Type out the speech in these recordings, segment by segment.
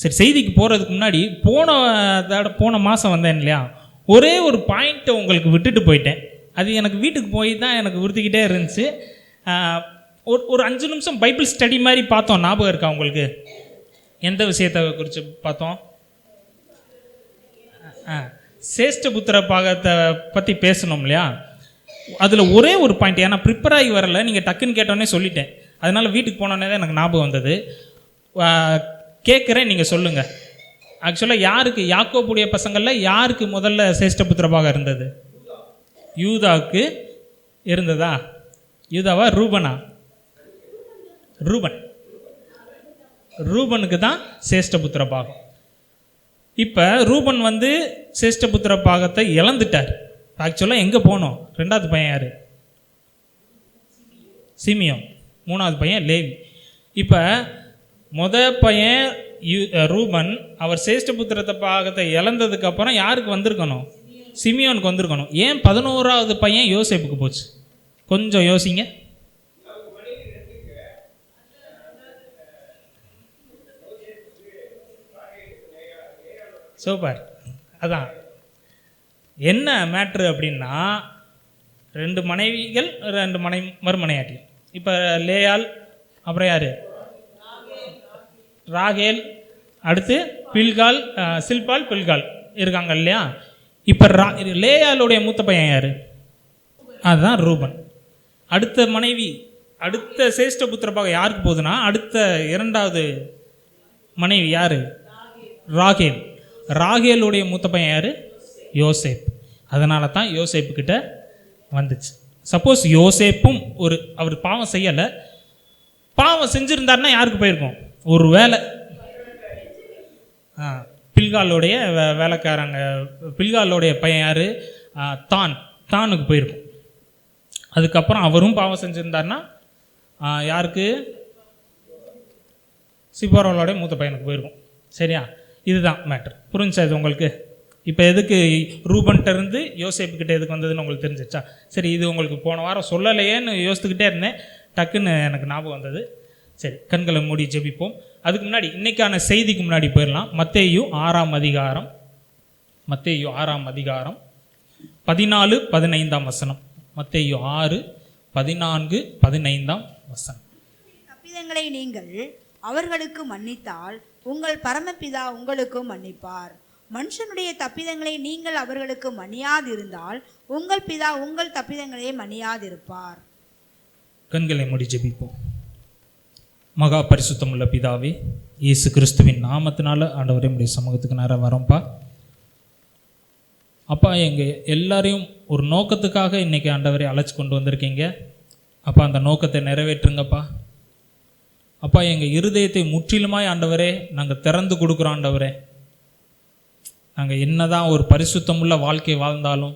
சரி, செய்திக்கு போகிறதுக்கு முன்னாடி போன மாதம் வந்தேன் இல்லையா, ஒரே ஒரு பாயிண்ட்டை உங்களுக்கு விட்டுட்டு போயிட்டேன். அது எனக்கு வீட்டுக்கு போய் தான் எனக்கு உறுத்திக்கிட்டே இருந்துச்சு. ஒரு 5 நிமிஷம் பைபிள் ஸ்டடி மாதிரி பார்த்தோம். ஞாபகம் இருக்கா உங்களுக்கு? எந்த விஷயத்தை குறித்து பார்த்தோம்? சேஷ்டபுத்திர பாகத்தை பற்றி பேசணும் இல்லையா. அதில் ஒரே ஒரு பாயிண்ட், ஏன்னா ப்ரிப்பேர் ஆகி வரல, நீங்கள் டக்குன்னு கேட்டோன்னே சொல்லிட்டேன். அதனால் வீட்டுக்கு போனோன்னே தான் எனக்கு ஞாபகம் வந்தது. கேட்குறேன், நீங்கள் சொல்லுங்கள். ஆக்சுவலாக யாருக்கு, யாக்கோபுடைய பசங்களில் யாருக்கு முதல்ல சேஷ்டபுத்திர பாகம் இருந்தது? யூதாவுக்கு இருந்ததா? யூதாவா ரூபனா? ரூபனுக்கு தான் சேஷ்டபுத்திர பாகம். இப்போ ரூபன் சேஷ்டபுத்திர பாகத்தை இழந்துட்டார். ஆக்சுவலாக எங்கே போனோம்? 2வது பையன் யார்? சிமியோன். 3வது பையன் லேவி. இப்போ பையன் ரூபன், அவர் சேஷ்டபுத்திரத்தை பாகத்தை இழந்ததுக்கப்புறம் யாருக்கு வந்திருக்கணும்? சிமியோனுக்கு வந்திருக்கணும். ஏன் 11வது பையன் யோசேப்புக்கு போச்சு? கொஞ்சம் யோசிங்க. சூப்பர். அதான் என்ன மேட்ரு அப்படின்னா, 2 மனைவிகள், 2 மறுமனையாட்டி. இப்போ லேயாள், அப்புறம் யார்? ராகேல், அடுத்து பில்கால், சில்பால், பில்கால் இருக்காங்க இல்லையா. இப்போ லேயாளுடைய மூத்த பையன் யார்? அதுதான் ரூபன். அடுத்த மனைவி, அடுத்த சேஷ்டபுத்திர பாகம் யாருக்கு போகுதுன்னா, அடுத்த 2வது மனைவி யார்? ராகேல். ராகேலுடைய மூத்த பையன் யார்? யோசேப். அதனால தான் யோசேப்புக்கிட்ட வந்துச்சு. சப்போஸ் யோசேப்பும் அவர் பாவம் செய்யலை, பாவம் செஞ்சுருந்தாருன்னா யாருக்கு போயிருக்கும்? ஒரு வேலை பில்காலுடைய வேலைக்காரங்க, பில்காலுடைய பையன் யார்? தானுக்கு போயிருக்கும். அதுக்கப்புறம் அவரும் பாவம் செஞ்சுருந்தாருன்னா யாருக்கு? சிப்போராவோடைய மூத்த பையனுக்கு போயிருக்கும். சரியா? இதுதான் மேட்ரு. புரிஞ்சா இது உங்களுக்கு? இப்போ எதுக்கு ரூபன்கிட்ட இருந்து யோசேப்புக்கிட்ட எதுக்கு வந்ததுன்னு உங்களுக்கு தெரிஞ்சிச்சா? சரி, இது உங்களுக்கு போன வாரம் சொல்லலையேன்னு யோசித்துக்கிட்டே இருந்தேன். டக்குன்னு எனக்கு ஞாபகம் வந்தது. சரி, கண்களை மூடி ஜெபிப்போம். அதுக்கு முன்னாடி இன்னைக்கான செய்திக்கு முன்னாடி போயிடலாம். மத்தேயு 6ஆம் அதிகாரம், மத்தேயு 6ஆம் அதிகாரம் 14-15 வசனம். மத்தேயு 6:14-15 வசனம். தப்பிதங்களை நீங்கள் அவர்களுக்கு மன்னித்தால் உங்கள் பரமபிதா உங்களுக்கும் மன்னிப்பார். மனுஷனுடைய தப்பிதங்களை நீங்கள் அவர்களுக்கு மன்னியாதிருந்தால் உங்கள் பிதா உங்கள் தப்பிதங்களை மன்னியாதிருப்பார். கண்களை மூடி ஜெபிப்போம். மகா பரிசுத்தமுள்ள பிதாவே, இயேசு கிறிஸ்துவின் நாமத்தினால ஆண்டவரே உடைய சமூகத்துக்கு நேரம் வரோம்ப்பா. அப்பா, எங்கள் எல்லாரையும் ஒரு நோக்கத்துக்காக இன்றைக்கி ஆண்டவரை அழைச்சி கொண்டு வந்திருக்கீங்க. அப்பா, அந்த நோக்கத்தை நிறைவேற்றுங்கப்பா. அப்பா, எங்கள் இருதயத்தை முற்றிலுமாய் ஆண்டவரே நாங்கள் திறந்து கொடுக்குறோம். ஆண்டவரே, நாங்கள் என்னதான் ஒரு பரிசுத்தமுள்ள வாழ்க்கை வாழ்ந்தாலும்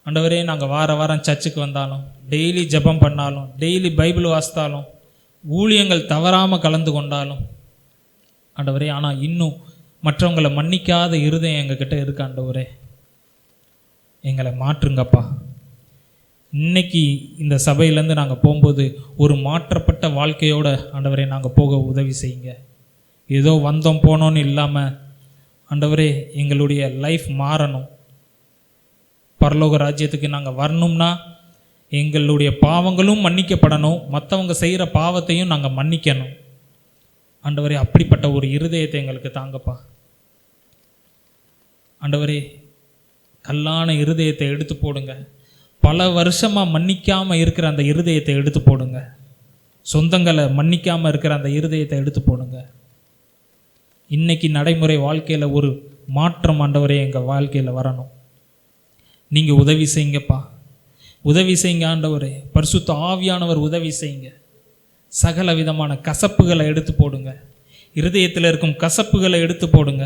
ஆண்டவரே, நாங்கள் வாரம் சர்ச்சுக்கு வந்தாலும், டெய்லி ஜெபம் பண்ணாலும், டெய்லி பைபிள் வாசித்தாலும், ஊழியங்கள் தவறாமல் கலந்து கொண்டாலும் ஆண்டவரே, ஆனால் இன்னும் மற்றவங்களை மன்னிக்காத இருதயம் எங்ககிட்ட இருக்கு. ஆண்டவரே, எங்களை மாற்றுங்கப்பா. இன்னைக்கு இந்த சபையிலேருந்து நாங்கள் போகும்போது ஒரு மாற்றப்பட்ட வாழ்க்கையோட ஆண்டவரே நாங்கள் போக உதவி செய்யுங்க. ஏதோ வந்தோம் போனோன்னு இல்லாமல் ஆண்டவரே, எங்களுடைய லைஃப் மாறணும். பரலோக ராஜ்யத்துக்கு நாங்கள் வரணும்னா எங்களுடைய பாவங்களும் மன்னிக்கப்படணும், மற்றவங்க செய்கிற பாவத்தையும் நாங்கள் மன்னிக்கணும். ஆண்டவரே, அப்படிப்பட்ட ஒரு இருதயத்தை எங்களுக்கு தாங்கப்பா. ஆண்டவரே, கல்லான இருதயத்தை எடுத்து போடுங்க. பல வருஷமாக மன்னிக்காமல் இருக்கிற அந்த இருதயத்தை எடுத்து போடுங்க. சொந்தங்களை மன்னிக்காமல் இருக்கிற அந்த இருதயத்தை எடுத்து போடுங்க. இன்னைக்கு நடைமுறை வாழ்க்கையில் ஒரு மாற்றம் ஆண்டவரே எங்கள் வாழ்க்கையில் வரணும். நீங்கள் உதவி செய்யுங்கப்பா, உதவி செய்யுங்க ஆண்டவரே. பரிசுத்த ஆவியானவர் உதவி செய்யுங்க. சகல விதமான கசப்புகளை எடுத்து போடுங்க. இருதயத்தில் இருக்கும் கசப்புகளை எடுத்து போடுங்க.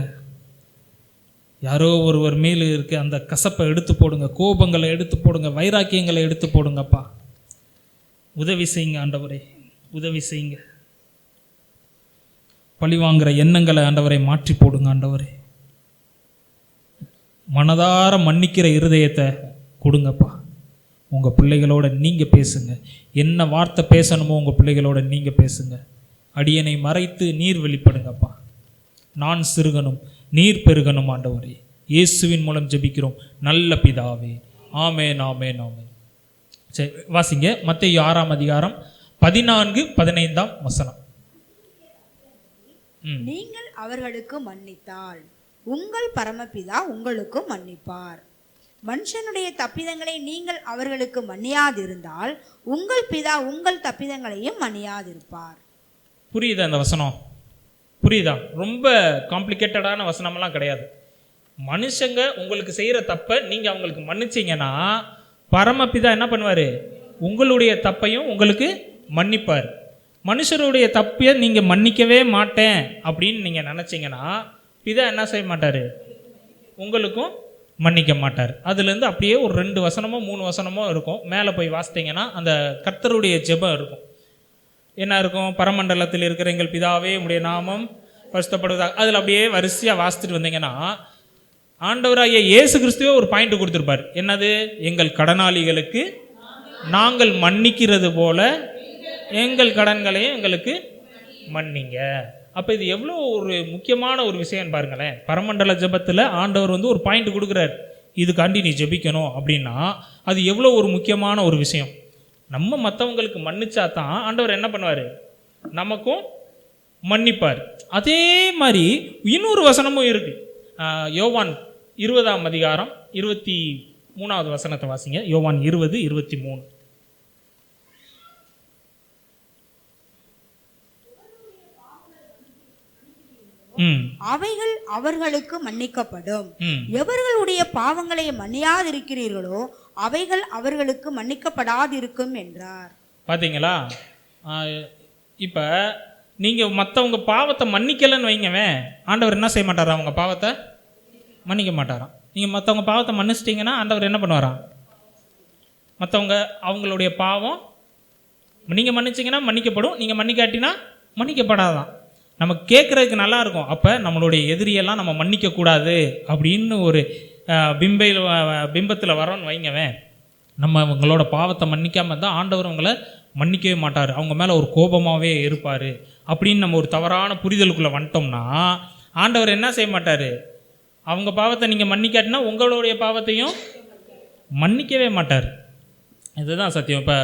யாரோ ஒருவர் மேலே இருக்க அந்த கசப்பை எடுத்து போடுங்க. கோபங்களை எடுத்து போடுங்க. வைராக்கியங்களை எடுத்து போடுங்கப்பா. உதவி செய்யுங்க ஆண்டவரே, உதவி செய்யுங்க. பழி வாங்குகிற எண்ணங்களை ஆண்டவரை மாற்றி போடுங்க. ஆண்டவரே, மனதார மன்னிக்கிற இருதயத்தை கொடுங்கப்பா. உங்கள் பிள்ளைகளோட நீங்கள் பேசுங்க. என்ன வார்த்தை பேசணுமோ உங்கள் பிள்ளைகளோட நீங்கள் பேசுங்க. அடியனை மறைத்து நீர் வெளிப்படுங்கப்பா. நான் சிறுகணும் நீர் பெருகணும் ஆண்டவரே. இயேசுவின் மூலம் ஜெபிக்கிறோம் நல்ல பிதாவே. ஆமென் ஆமென் ஆமென். சரி வாசிங்க மத்தேயு 6ஆம் அதிகாரம் 14-15 வசனம். நீங்கள் அவர்களுக்கு மன்னித்தால் உங்கள் பரமபிதா உங்களுக்கு மன்னிப்பார். மனுஷனுடைய தப்பிதங்களை நீங்கள் அவர்களுக்கு மன்னியாதிருந்தால் உங்கள் பிதா உங்கள் தப்பிதங்களையும் மன்னியாதிருப்பார். புரியுதா அந்த வசனம்? புரியுதா? ரொம்ப காம்ப்ளிகேட்டடான வசனமெல்லாம் கிடையாது. மனுஷங்க உங்களுக்கு செய்கிற தப்பை நீங்கள் அவங்களுக்கு மன்னிச்சிங்கன்னா பரமபிதா என்ன பண்ணுவார்? உங்களுடைய தப்பையும் உங்களுக்கு மன்னிப்பார். மனுஷருடைய தப்பையை நீங்கள் மன்னிக்கவே மாட்டேன் அப்படின்னு நீங்கள் நினச்சிங்கன்னா பிதா என்ன செய்ய மாட்டார்? உங்களுக்கும் மன்னிக்க மாட்டார். அதுலேருந்து அப்படியே ஒரு 2 வசனமோ 3 வசனமோ இருக்கும். மேலே போய் வாசித்தீங்கன்னா அந்த கர்த்தருடைய ஜெபம் இருக்கும். என்ன இருக்கும்? பரமண்டலத்தில் இருக்கிற எங்கள் பிதாவே உம்முடைய நாமம் பரிசுத்தப்படுவதாக. அதில் அப்படியே வரிசையாக வாசித்துட்டு வந்தீங்கன்னா ஆண்டவராகிய இயேசு கிறிஸ்துவே ஒரு பாயிண்ட் கொடுத்துருப்பார். என்னது? எங்கள் கடனாளிகளுக்கு நாங்கள் மன்னிக்கிறது போல எங்கள் கடன்களையும் எங்களுக்கு மன்னிங்க. அப்போ இது எவ்வளோ ஒரு முக்கியமான ஒரு விஷயம் பாருங்களேன். பரமண்டல ஜெபத்தில் ஆண்டவர் வந்து ஒரு பாயிண்ட் கொடுக்குறார், இதுக்காண்டி நீ ஜெபிக்கணும் அப்படின்னா அது எவ்வளோ ஒரு முக்கியமான ஒரு விஷயம். நம்ம மற்றவங்களுக்கு மன்னிச்சா தான் ஆண்டவர் என்ன பண்ணுவார்? நமக்கும் மன்னிப்பார். அதே மாதிரி இன்னொரு வசனமும் இருக்குது. யோவான் 20ஆம் அதிகாரம் 23வது வசனத்தை வாசிங்க. யோவான் 20:23. அவைகள் அவர்களுக்கு மன்னிக்கப்படும். எவர்களுடைய பாவங்களை மன்னியாதிருக்கிறீர்களோ அவைகள் அவர்களுக்கு மன்னிக்கப்படாதிருக்கும் என்றார். பாத்தீங்களா? இப்ப நீங்க மற்றவங்க பாவத்தை மன்னிக்கலன்னு வைங்கவேன், ஆண்டவர் என்ன செய்ய மாட்டாரா? அவங்க பாவத்தை மன்னிக்க மாட்டாராம். நீங்க மற்றவங்க பாவத்தை மன்னிச்சிட்டிங்கன்னா ஆண்டவர் என்ன பண்ணுவாராம்? மற்றவங்க அவங்களுடைய பாவம் நீங்கள் மன்னிச்சிங்கன்னா மன்னிக்கப்படும், நீங்கள் மன்னிக்காட்டினா மன்னிக்கப்படாதான். நம்ம கேட்குறதுக்கு நல்லா இருக்கும். அப்போ நம்மளுடைய எதிரியெல்லாம் நம்ம மன்னிக்கக்கூடாது அப்படின்னு ஒரு பிம்பத்தில் வரோன்னு வைங்கவேன், நம்ம அவங்களோட பாவத்தை மன்னிக்காமல் இருந்தால் ஆண்டவர் அவங்கள மன்னிக்கவே மாட்டார், அவங்க மேலே ஒரு கோபமாகவே இருப்பார் அப்படின்னு நம்ம ஒரு தவறான புரிதலுக்குள்ளே வந்துட்டோம்னா ஆண்டவர் என்ன செய்ய மாட்டார்? அவங்க பாவத்தை நீங்கள் மன்னிக்காட்டினா உங்களுடைய பாவத்தையும் மன்னிக்கவே மாட்டார். இதுதான் சத்தியம். இப்போ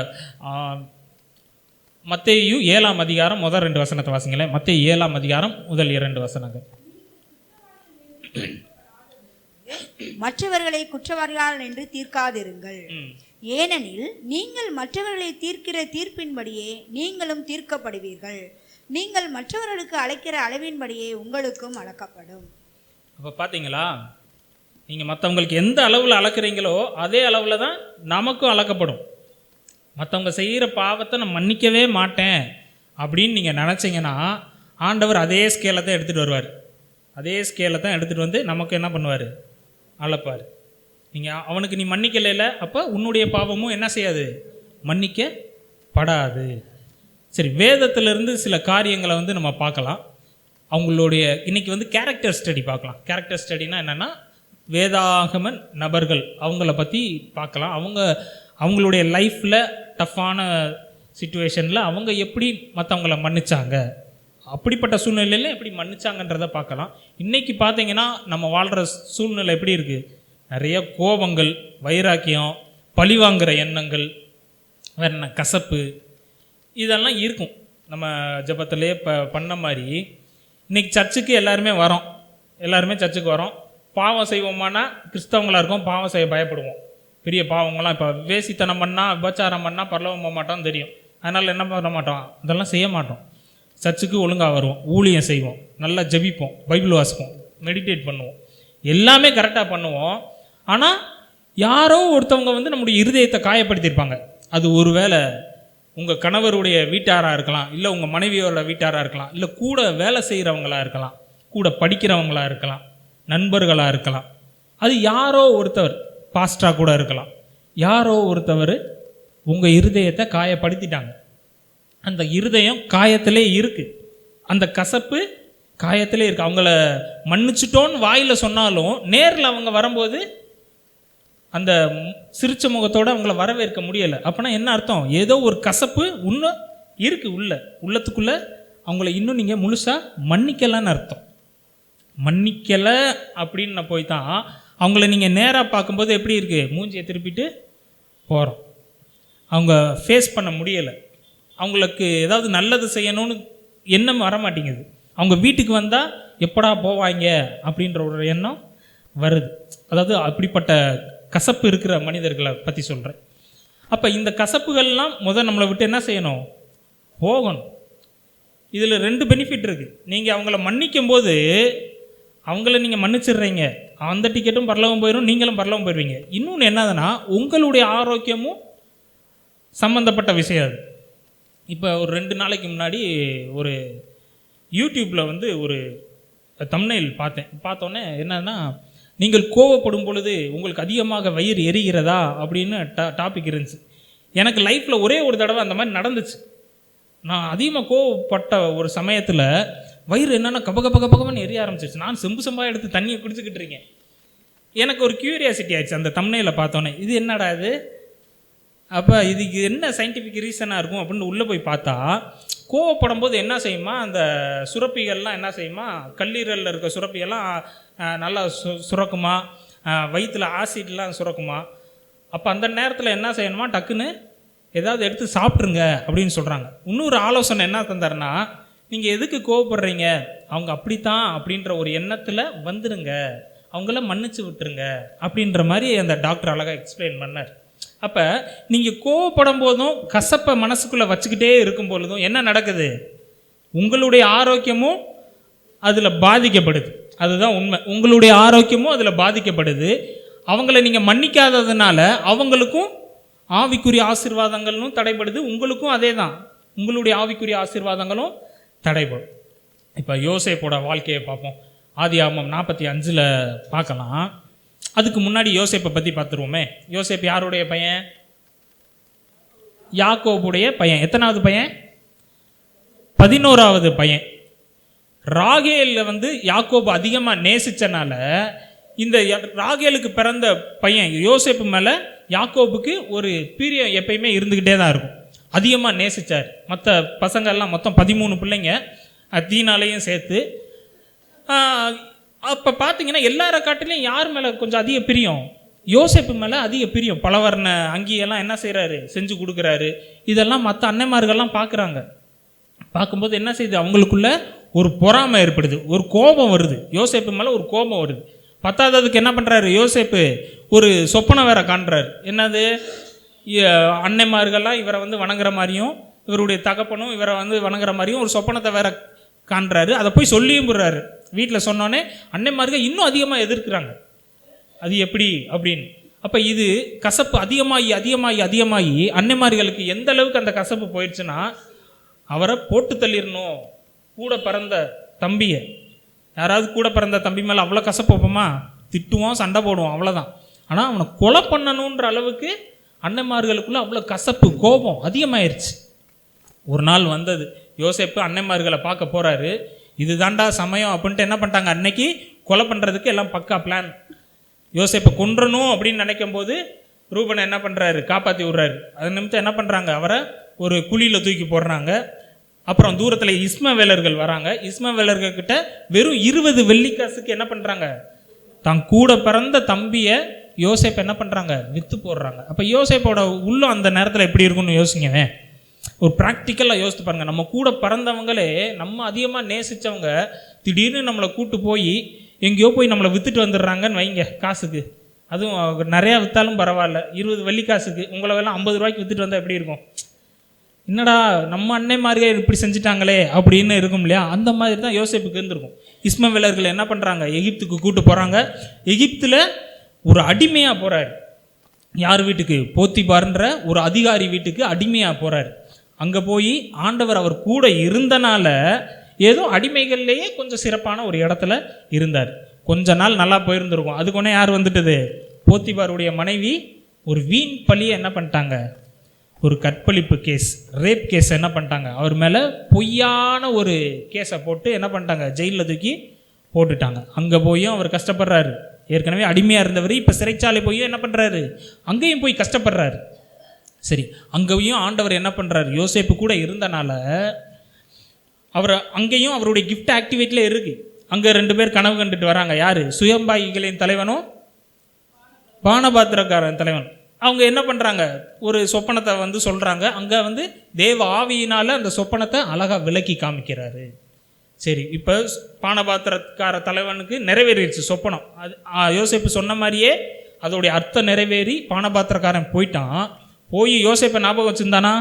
மத்தேயு 7ஆம் அதிகாரம் முதல் 2 வசனத்தை வாசிங்களேன். மத்தேயு 7ஆம் அதிகாரம் முதல் 2 வசனங்கள். மற்றவர்களை குற்றவாளிகள் என்று தீர்க்காதிருங்கள், ஏனெனில் நீங்கள் மற்றவர்களை தீர்க்கிற தீர்ப்பின்படியே நீங்களும் தீர்க்கப்படுவீர்கள். நீங்கள் மற்றவர்களுக்கு அழைக்கிற அளவின்படியே உங்களுக்கும் அளக்கப்படும். அப்போ பார்த்தீங்களா, நீங்கள் மற்றவங்களுக்கு எந்த அளவில் அளக்குறீங்களோ அதே அளவில் தான் நமக்கும் அளக்கப்படும். மற்றவங்க செய்கிற பாவத்தை நான் மன்னிக்கவே மாட்டேன் அப்படின்னு நீங்கள் நினச்சிங்கன்னா ஆண்டவர் அதே ஸ்கேலை தான் எடுத்துகிட்டு வருவார். அதே ஸ்கேலை தான் எடுத்துகிட்டு வந்து நமக்கு என்ன பண்ணுவார்? அளப்பார். நீங்கள் அவனுக்கு நீ மன்னிக்கலைல, அப்போ உன்னுடைய பாவமும் என்ன செய்யாது? மன்னிக்கப்படாது. சரி, வேதத்திலிருந்து சில காரியங்களை வந்து நம்ம பார்க்கலாம். அவங்களுடைய இன்றைக்கி வந்து கேரக்டர் ஸ்டடி பார்க்கலாம். கேரக்டர் ஸ்டடினா என்னென்னா வேதாகம நபர்கள் அவங்கள பற்றி பார்க்கலாம். அவங்களுடைய லைஃப்பில் டஃப்பான சிச்சுவேஷனில் அவங்க எப்படி மற்றவங்கள மன்னிச்சாங்க, அப்படிப்பட்ட சூழ்நிலையில் எப்படி மன்னிச்சாங்கன்றதை பார்க்கலாம். இன்றைக்கி பார்த்தீங்கன்னா நம்ம வாழ்கிற சூழ்நிலை எப்படி இருக்குது? நிறைய கோபங்கள், வைராக்கியம், பழிவாங்கிற எண்ணங்கள், வேற என்ன கசப்பு, இதெல்லாம் இருக்கும். நம்ம ஜெபத்திலே பண்ண மாதிரி இன்றைக்கி சர்ச்சுக்கு எல்லாருமே சர்ச்சுக்கு வரோம். பாவம் செய்வோமானா கிறிஸ்தவங்களாக இருக்கோம், பாவம் செய்ய பயப்படுவோம். பெரிய பாவங்கள்லாம் இப்போ வேசித்தனம் பண்ணால், விபச்சாரம் பண்ணால் பரலோகம் போக மாட்டோம்னு தெரியும். அதனால் என்ன பண்ண மாட்டோம்? அதெல்லாம் செய்ய மாட்டோம். சர்ச்சுக்கு ஒழுங்காக வருவோம், ஊழியம் செய்வோம், நல்லா ஜெபிப்போம், பைபிள் வாசிப்போம், மெடிடேட் பண்ணுவோம், எல்லாமே கரெக்டாக பண்ணுவோம். ஆனால் யாரோ ஒருத்தவங்க வந்து நம்முடைய இருதயத்தை காயப்படுத்தியிருப்பாங்க. அது ஒருவேளை உங்கள் கணவருடைய வீட்டாராக இருக்கலாம், இல்லை உங்கள் மனைவியோட வீட்டாராக இருக்கலாம், இல்லை கூட வேலை செய்கிறவங்களாக இருக்கலாம், கூட படிக்கிறவங்களாக இருக்கலாம், நண்பர்களாக இருக்கலாம். அது யாரோ ஒருத்தவர், பாஸ்டராக கூட இருக்கலாம். யாரோ ஒருத்தவர் உங்கள் இருதயத்தை காயப்படுத்திட்டாங்க. அந்த இருதயம் காயத்திலே இருக்குது, அந்த கசப்பு காயத்திலே இருக்குது. அவங்கள மன்னிச்சிட்டோன்னு வாயில் சொன்னாலும் நேரில் அவங்க வரும்போது அந்த சிரிச்ச முகத்தோடு அவங்கள வரவேற்க முடியலை. அப்படின்னா என்ன அர்த்தம்? ஏதோ ஒரு கசப்பு இன்னும் இருக்குது உள்ளத்துக்குள்ளே. அவங்கள இன்னும் நீங்கள் முழுசாக மன்னிக்கலான்னு அர்த்தம். மன்னிக்கலை அப்படின்னு போய் தான் அவங்கள நீங்கள் நேராக பார்க்கும்போது எப்படி இருக்குது, மூஞ்சியை திருப்பிட்டு போகிறோம். அவங்க ஃபேஸ் பண்ண முடியலை. அவங்களுக்கு ஏதாவது நல்லது செய்யணும்னு எண்ணம் வர மாட்டேங்குது. அவங்க வீட்டுக்கு வந்தால் எப்படா போவாங்க அப்படின்ற ஒரு எண்ணம் வருது. அதாவது அப்படிப்பட்ட கசப்பு இருக்கிற மனிதர்களை பற்றி சொல்கிறேன். அப்போ இந்த கசப்புகள்லாம் நம்மளை விட்டு என்ன செய்யணும், போகணும். இதில் 2 பெனிஃபிட் இருக்குது. நீங்கள் அவங்கள மன்னிக்கும் போது அவங்கள நீங்கள் மன்னிச்சிடுறீங்க, அந்த டிக்கெட்டும் பரலோகம் போயிடும், நீங்களும் பரலோகம் போயிடுவீங்க. இன்னொன்று என்னதுன்னா உங்களுடைய ஆரோக்கியமும் சம்மந்தப்பட்ட விஷயம் அது. இப்போ ஒரு 2 நாளைக்கு முன்னாடி ஒரு யூடியூப்பில் ஒரு தம்ப்நெயில் பார்த்தோன்னே என்னன்னா, நீங்கள் கோவப்படும் பொழுது உங்களுக்கு அதிகமாக வயிறு எரிகிறதா அப்படின்னு டாபிக் இருந்துச்சு. எனக்கு லைஃப்பில் ஒரே ஒரு தடவை அந்த மாதிரி நடந்துச்சு. நான் அதிகமாக கோவப்பட்ட ஒரு சமயத்தில் வயிறு என்னென்னா கபகபகபகன்னு எரிய ஆரம்பிச்சிருச்சு. நான் செம்பாக எடுத்து தண்ணியை குடிச்சுக்கிட்டு இருக்கேன். எனக்கு ஒரு க்யூரியாசிட்டி ஆயிடுச்சு அந்த தம்ப்நெயிலை பார்த்தோன்னே, இது என்னடா இது, அப்போ இதுக்கு என்ன சயின்டிஃபிக் ரீசனாக இருக்கும் அப்படின்னு உள்ளே போய் பார்த்தா, கோவப்படும் போது என்ன செய்யுமா, அந்த சுரப்பிகள்லாம் என்ன செய்யுமா, கல்லீரலில் இருக்க சுரப்பிகள்லாம் நல்லா சுரக்குமா, வயிற்றில் ஆசிட்லாம் சுரக்குமா. அப்போ அந்த நேரத்தில் என்ன செய்யணுமா, டக்குன்னு ஏதாவது எடுத்து சாப்பிட்ருங்க அப்படின்னு சொல்கிறாங்க. இன்னொரு ஆலோசனை என்ன தந்தாருன்னா, நீங்கள் எதுக்கு கோவப்படுறீங்க, அவங்க அப்படித்தான் அப்படின்ற ஒரு எண்ணத்தில் வந்துடுங்க, அவங்கள மன்னிச்சு விட்டுருங்க அப்படின்ற மாதிரி அந்த டாக்டர் அழகாக எக்ஸ்பிளைன் பண்ணார். அப்போ நீங்கள் கோவப்படும் போதும் கசப்பை மனசுக்குள்ளே வச்சுக்கிட்டே இருக்கும் பொழுதும் என்ன நடக்குது, உங்களுடைய ஆரோக்கியமும் அதில் பாதிக்கப்படுது. அதுதான் உண்மை. உங்களுடைய ஆரோக்கியமும் அதில் பாதிக்கப்படுது. அவங்கள நீங்கள் மன்னிக்காததுனால அவங்களுக்கும் ஆவிக்குரிய ஆசீர்வாதங்களும் தடைபடுது, உங்களுக்கும் அதே தான், உங்களுடைய ஆவிக்குரிய ஆசீர்வாதங்களும் தடைபடும். இப்போ யோசேப்போட வாழ்க்கையை பார்ப்போம். ஆதியாகமம் 45 பார்க்கலாம். அதுக்கு முன்னாடி யோசேப்பை பற்றி பார்த்துருவோமே. யோசேப் யாருடைய பையன், யாக்கோபுடைய பையன். எத்தனாவது பையன், 11வது பையன். ராகேலில் யாக்கோபு அதிகமாக நேசித்தனால இந்த ராகேலுக்கு பிறந்த பையன் யோசேப்பு மேலே யாக்கோபுக்கு ஒரு பிரியம் எப்பயுமே இருந்துக்கிட்டே தான் இருக்கும். அதிகமாக நேசித்தார். மற்ற பசங்கள்லாம் மொத்தம் 13 பிள்ளைங்க, தீனாலையும் சேர்த்து. அப்போ பார்த்தீங்கன்னா எல்லார காட்டிலையும் யார் மேலே கொஞ்சம் அதிக பிரியம், யோசேப்பு மேலே அதிக பிரியம். பலவர்ண அங்கியெல்லாம் என்ன செய்கிறாரு, செஞ்சு கொடுக்குறாரு. இதெல்லாம் மற்ற அன்னைமார்கள்லாம் பார்க்குறாங்க. பார்க்கும்போது என்ன செய்யுது, அவங்களுக்குள்ள ஒரு பொறாமை ஏற்படுது, ஒரு கோபம் வருது. யோசேப்பு மேலே ஒரு கோபம் வருது. பத்தாவதுக்கு என்ன பண்ணுறாரு யோசேப்பு, ஒரு சொப்பனை வேற காண்றாரு. என்னது, அன்னைமார்கள்லாம் இவரை வணங்குற மாதிரியும் இவருடைய தகப்பனும் இவரை வணங்குற மாதிரியும் ஒரு சொப்பனத்தை வேற காண்றாரு. அதை போய் சொல்லியும் போடுறாரு. வீட்டில் சொன்னோன்னே அன்னைமார்கள் இன்னும் அதிகமாக எதிர்க்கிறாங்க, அது எப்படி அப்படின்னு. அப்போ இது கசப்பு அதிகமாகி அதிகமாகி அதிகமாகி அன்னைமார்களுக்கு எந்த அளவுக்கு அந்த கசப்பு போயிடுச்சுன்னா, அவரை போட்டு தள்ளிடணும். கூட பிறந்த தம்பியை, யாராவது கூட பிறந்த தம்பி மேலே அவ்வளோ கசப்பு வைப்போமா, திட்டுவோம், சண்டை போடுவோம், அவ்வளோதான். ஆனால் அவனை கொலை பண்ணணுன்ற அளவுக்கு அன்னைமார்களுக்குள்ளே அவ்வளோ கசப்பு கோபம் அதிகமாயிருச்சு. ஒரு நாள் வந்தது, யோசேப்பு அன்னைமார்களை பார்க்க போகிறாரு. இது தாண்டா சமயம் அப்படின்ட்டு என்ன பண்ணிட்டாங்க, அன்னைக்கு கொலை பண்ணுறதுக்கு எல்லாம் பக்கா பிளான். யோசேப்பை கொன்றணும் அப்படின்னு நினைக்கும் போது ரூபனை என்ன பண்ணுறாரு, காப்பாற்றி விட்றாரு. அது நிமித்தம் என்ன பண்ணுறாங்க, அவரை ஒரு குழியில் தூக்கி போடுறாங்க. அப்புறம் தூரத்தில் இஸ்மவேலர்கள் வராங்க. இஸ்மவேலர்கள் கிட்ட வெறும் 20 வெள்ளிக்காசுக்கு என்ன பண்ணுறாங்க, தான் கூட பிறந்த தம்பியை யோசேப் என்ன பண்ணுறாங்க, விற்று போடுறாங்க. அப்போ யோசேப்போட உள்ளம் அந்த நேரத்தில் எப்படி இருக்குன்னு யோசிங்கவே. ஒரு ப்ராக்டிக்கலாக யோசித்து பாருங்கள். நம்ம கூட பிறந்தவங்களே, நம்ம அதிகமாக நேசித்தவங்க திடீர்னு நம்மளை கூட்டு போய் எங்கேயோ போய் நம்மளை விற்றுட்டு வந்துடுறாங்கன்னு வைங்க, காசுக்கு. அதுவும் நிறையா விற்றாலும் பரவாயில்ல, 20 வெள்ளிக்காசுக்கு உங்களை எல்லாம் 50 ரூபாய்க்கு விற்றுட்டு வந்தால் எப்படி இருக்கும், என்னடா நம்ம அன்னை மாதிரியே இப்படி செஞ்சுட்டாங்களே அப்படின்னு இருக்கும் இல்லையா. அந்த மாதிரி தான் யோசேப்புக்கு இருந்திருக்கும். இஸ்மவேலர்கள் என்ன பண்ணுறாங்க, எகிப்துக்கு கூட்டு போகிறாங்க. எகிப்தில் ஒரு அடிமையாக போகிறாரு. யார் வீட்டுக்கு, போத்திபார்ன்ற ஒரு அதிகாரி வீட்டுக்கு அடிமையாக போகிறாரு. அங்கே போய் ஆண்டவர் அவர் கூட இருந்தனால ஏதோ அடிமைகள்லேயே கொஞ்சம் சிறப்பான ஒரு இடத்துல இருந்தார். கொஞ்ச நாள் நல்லா போயிருந்துருக்கும். அதுக்கு ஒன்றே யார் வந்துட்டது, போத்திபாருடைய மனைவி ஒரு வீண் பழியை என்ன பண்ணிட்டாங்க, ஒரு கற்பழிப்பு கேஸ், ரேப் கேஸ் என்ன பண்ணிட்டாங்க, அவர் மேலே பொய்யான ஒரு கேஸை போட்டு என்ன பண்ணிட்டாங்க, ஜெயிலில் தூக்கி போட்டுட்டாங்க. அங்கே போயும் அவர் கஷ்டப்படுறாரு. ஏற்கனவே அடிமையாக இருந்தவர் இப்போ சிறைச்சாலை போய் என்ன பண்ணுறாரு, அங்கேயும் போய் கஷ்டப்படுறாரு. சரி, அங்கேயும் ஆண்டவர் என்ன பண்ணுறாரு, யோசேப்பு கூட இருந்தனால அவர் அங்கேயும் அவருடைய கிஃப்ட் ஆக்டிவேட்டில் இருக்குது. அங்கே 2 பேர் கனவு கண்டுட்டு வராங்க. யார்? சுயம்பாகிகளின் தலைவனும் பானபாத்திரக்காரன் தலைவன். அவங்க என்ன பண்ணுறாங்க, ஒரு சொப்பனத்தை வந்து சொல்கிறாங்க. அங்கே தேவ ஆவியினால் அந்த சொப்பனத்தை அழகாக விளக்கி காமிக்கிறாரு. சரி, இப்போ பானபாத்திரக்கார தலைவனுக்கு நிறைவேறிடுச்சு சொப்பனம். அது யோசேப்பு சொன்ன மாதிரியே அதோடைய அர்த்தம் நிறைவேறி பானபாத்திரக்காரன் போயிட்டான். போய் யோசேப்பை ஞாபகம் வச்சுருந்தானா?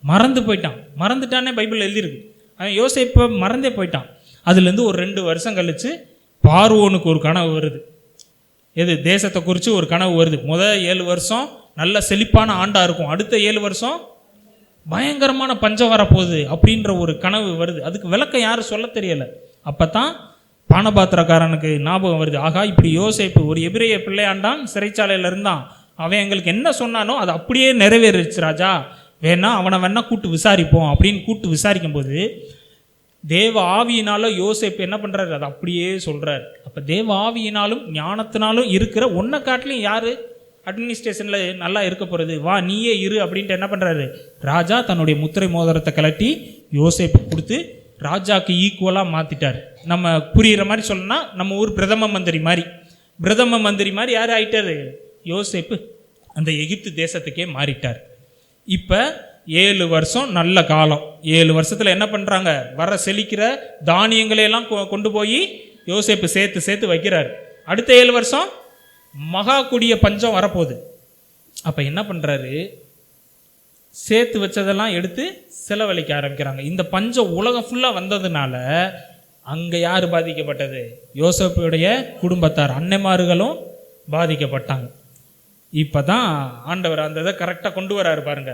மறந்து போயிட்டான். மறந்துட்டானே பைபிள் எழுதியிருக்கு. அவன் யோசேப்பை மறந்தே போயிட்டான். அதுலேருந்து ஒரு 2 வருஷம் கழித்து பார்வோனுக்கு ஒரு கனவு வருது. எது? தேசத்தை குறித்து ஒரு கனவு வருது. முதல் 7 வருஷம் நல்ல செழிப்பான ஆண்டாக இருக்கும், அடுத்த 7 வருஷம் பயங்கரமான பஞ்சம் வரப்போகுது அப்படின்ற ஒரு கனவு வருது. அதுக்கு விளக்கம் யாரும் சொல்ல தெரியலை. அப்போ தான் பானபாத்திரக்காரனுக்கு ஞாபகம் வருது, ஆகா இப்படி யோசேப்பு ஒரு எபிரேய பிள்ளையாண்டான், சிறைச்சாலையில் இருந்தான், அவன் எங்களுக்கு என்ன சொன்னானோ அது அப்படியே நிறைவேறிச்சு ராஜா, வேணா அவனை வேணா கூட்டு விசாரிப்போம் அப்படின்னு கூட்டு விசாரிக்கும் போது தேவ ஆவியினாலும் யோசேப்பு என்ன பண்ணுறாரு, அதை அப்படியே சொல்கிறார். அப்போ தேவ ஆவியினாலும் ஞானத்தினாலும் இருக்கிற ஒன்றை காட்டிலையும் யார் அட்மினிஸ்ட்ரேஷனில் நல்லா இருக்க போகிறது, வா நீயே இரு அப்படின்ட்டு என்ன பண்ணுறாரு, ராஜா தன்னுடைய முத்திரை மோதிரத்தை கலட்டி யோசேப்பு கொடுத்து ராஜாக்கு ஈக்குவலாக மாற்றிட்டார். நம்ம புரிகிற மாதிரி சொல்லணும்னா நம்ம ஊர் பிரதம மந்திரி மாதிரி யார் ஆயிட்டார், யோசேப்பு அந்த எகிப்து தேசத்துக்கே மாறிட்டார். இப்போ 7 வருஷம் நல்ல காலம். 7 வருஷத்தில் என்ன பண்ணுறாங்க, வர செழிக்கிற தானியங்களையெல்லாம் கொண்டு போய் யோசேப்பு சேர்த்து வைக்கிறார். அடுத்த 7 வருஷம் மகா கொடிய பஞ்சம் வரப்போகுது. அப்போ என்ன பண்ணுறாரு, சேர்த்து வச்சதெல்லாம் எடுத்து செலவழிக்க ஆரம்பிக்கிறாங்க. இந்த பஞ்சம் உலகம் ஃபுல்லாக வந்ததுனால அங்கே யார் பாதிக்கப்பட்டது, யோசேப்புடைய குடும்பத்தார் அன்னைமார்களும் பாதிக்கப்பட்டாங்க. இப்போ தான் ஆண்டவர் அந்த இதை கரெக்டாக கொண்டு வராரு பாருங்க.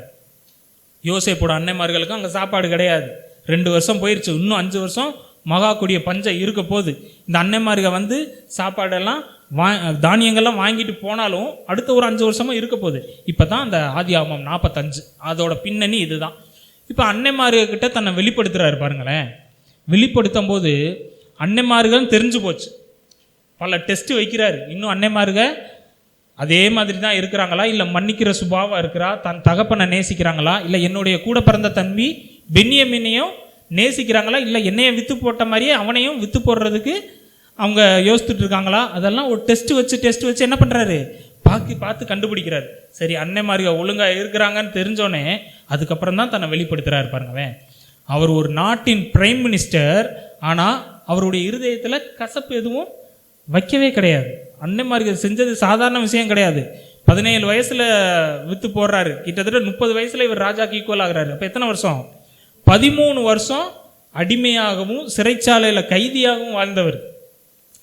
யோசேப்போட அன்னைமார்களுக்கும் அங்கே சாப்பாடு கிடையாது. 2 வருஷம் போயிடுச்சு, இன்னும் 5 வருஷம் மகா கொடிய பஞ்சம் இருக்க போகுது. இந்த அன்னைமார்கள் சாப்பாடெல்லாம் தானியங்கள்லாம் வாங்கிட்டு போனாலும் அடுத்த ஒரு 5 வருஷமும் இருக்க போகுது. இப்போ தான் அந்த ஆதியாகமம் 45 அதோட பின்னணி இதுதான். இப்போ அன்னைமார்கிட்ட தன்னை வெளிப்படுத்துகிறாரு பாருங்களேன். வெளிப்படுத்தும் போது அன்னைமார்கள் தெரிஞ்சு போச்சு, பல டெஸ்ட் வைக்கிறாரு. இன்னும் அன்னைமார்கள் அதே மாதிரி தான் இருக்கிறாங்களா, இல்லை மன்னிக்கிற சுபாவம் இருக்கிறா, தன் தகப்பனை நேசிக்கிறாங்களா, இல்லை என்னுடைய கூட பிறந்த தம்பி பென்யமீனையும் நேசிக்கிறாங்களா, இல்லை என்னைய விற்று போட்ட மாதிரியே அவனையும் விற்று போடுறதுக்கு அவங்க யோசித்துட்டு இருக்காங்களா, அதெல்லாம் ஒரு டெஸ்ட் வச்சு என்ன பண்ணுறாரு, பார்த்து கண்டுபிடிக்கிறாரு. சரி அன்னைமார்கள் ஒழுங்காக இருக்கிறாங்கன்னு தெரிஞ்சோடனே அதுக்கப்புறம் தான் தன்னை வெளிப்படுத்துகிறாரு பாருங்களேன். அவர் ஒரு நாட்டின் பிரைம் மினிஸ்டர், ஆனால் அவருடைய இருதயத்தில் கசப்பு எதுவும் வைக்கவே கிடையாது. அன்னைமார்கள் செஞ்சது சாதாரண விஷயம் கிடையாது. 17 வயசில் விற்று போடுறாரு, கிட்டத்தட்ட 30 வயசில் இவர் ராஜாக்கு ஈக்குவல் ஆகிறாரு. அப்போ எத்தனை வருஷம், 13 வருஷம் அடிமையாகவும் சிறைச்சாலையில் கைதியாகவும் வாழ்ந்தவர்.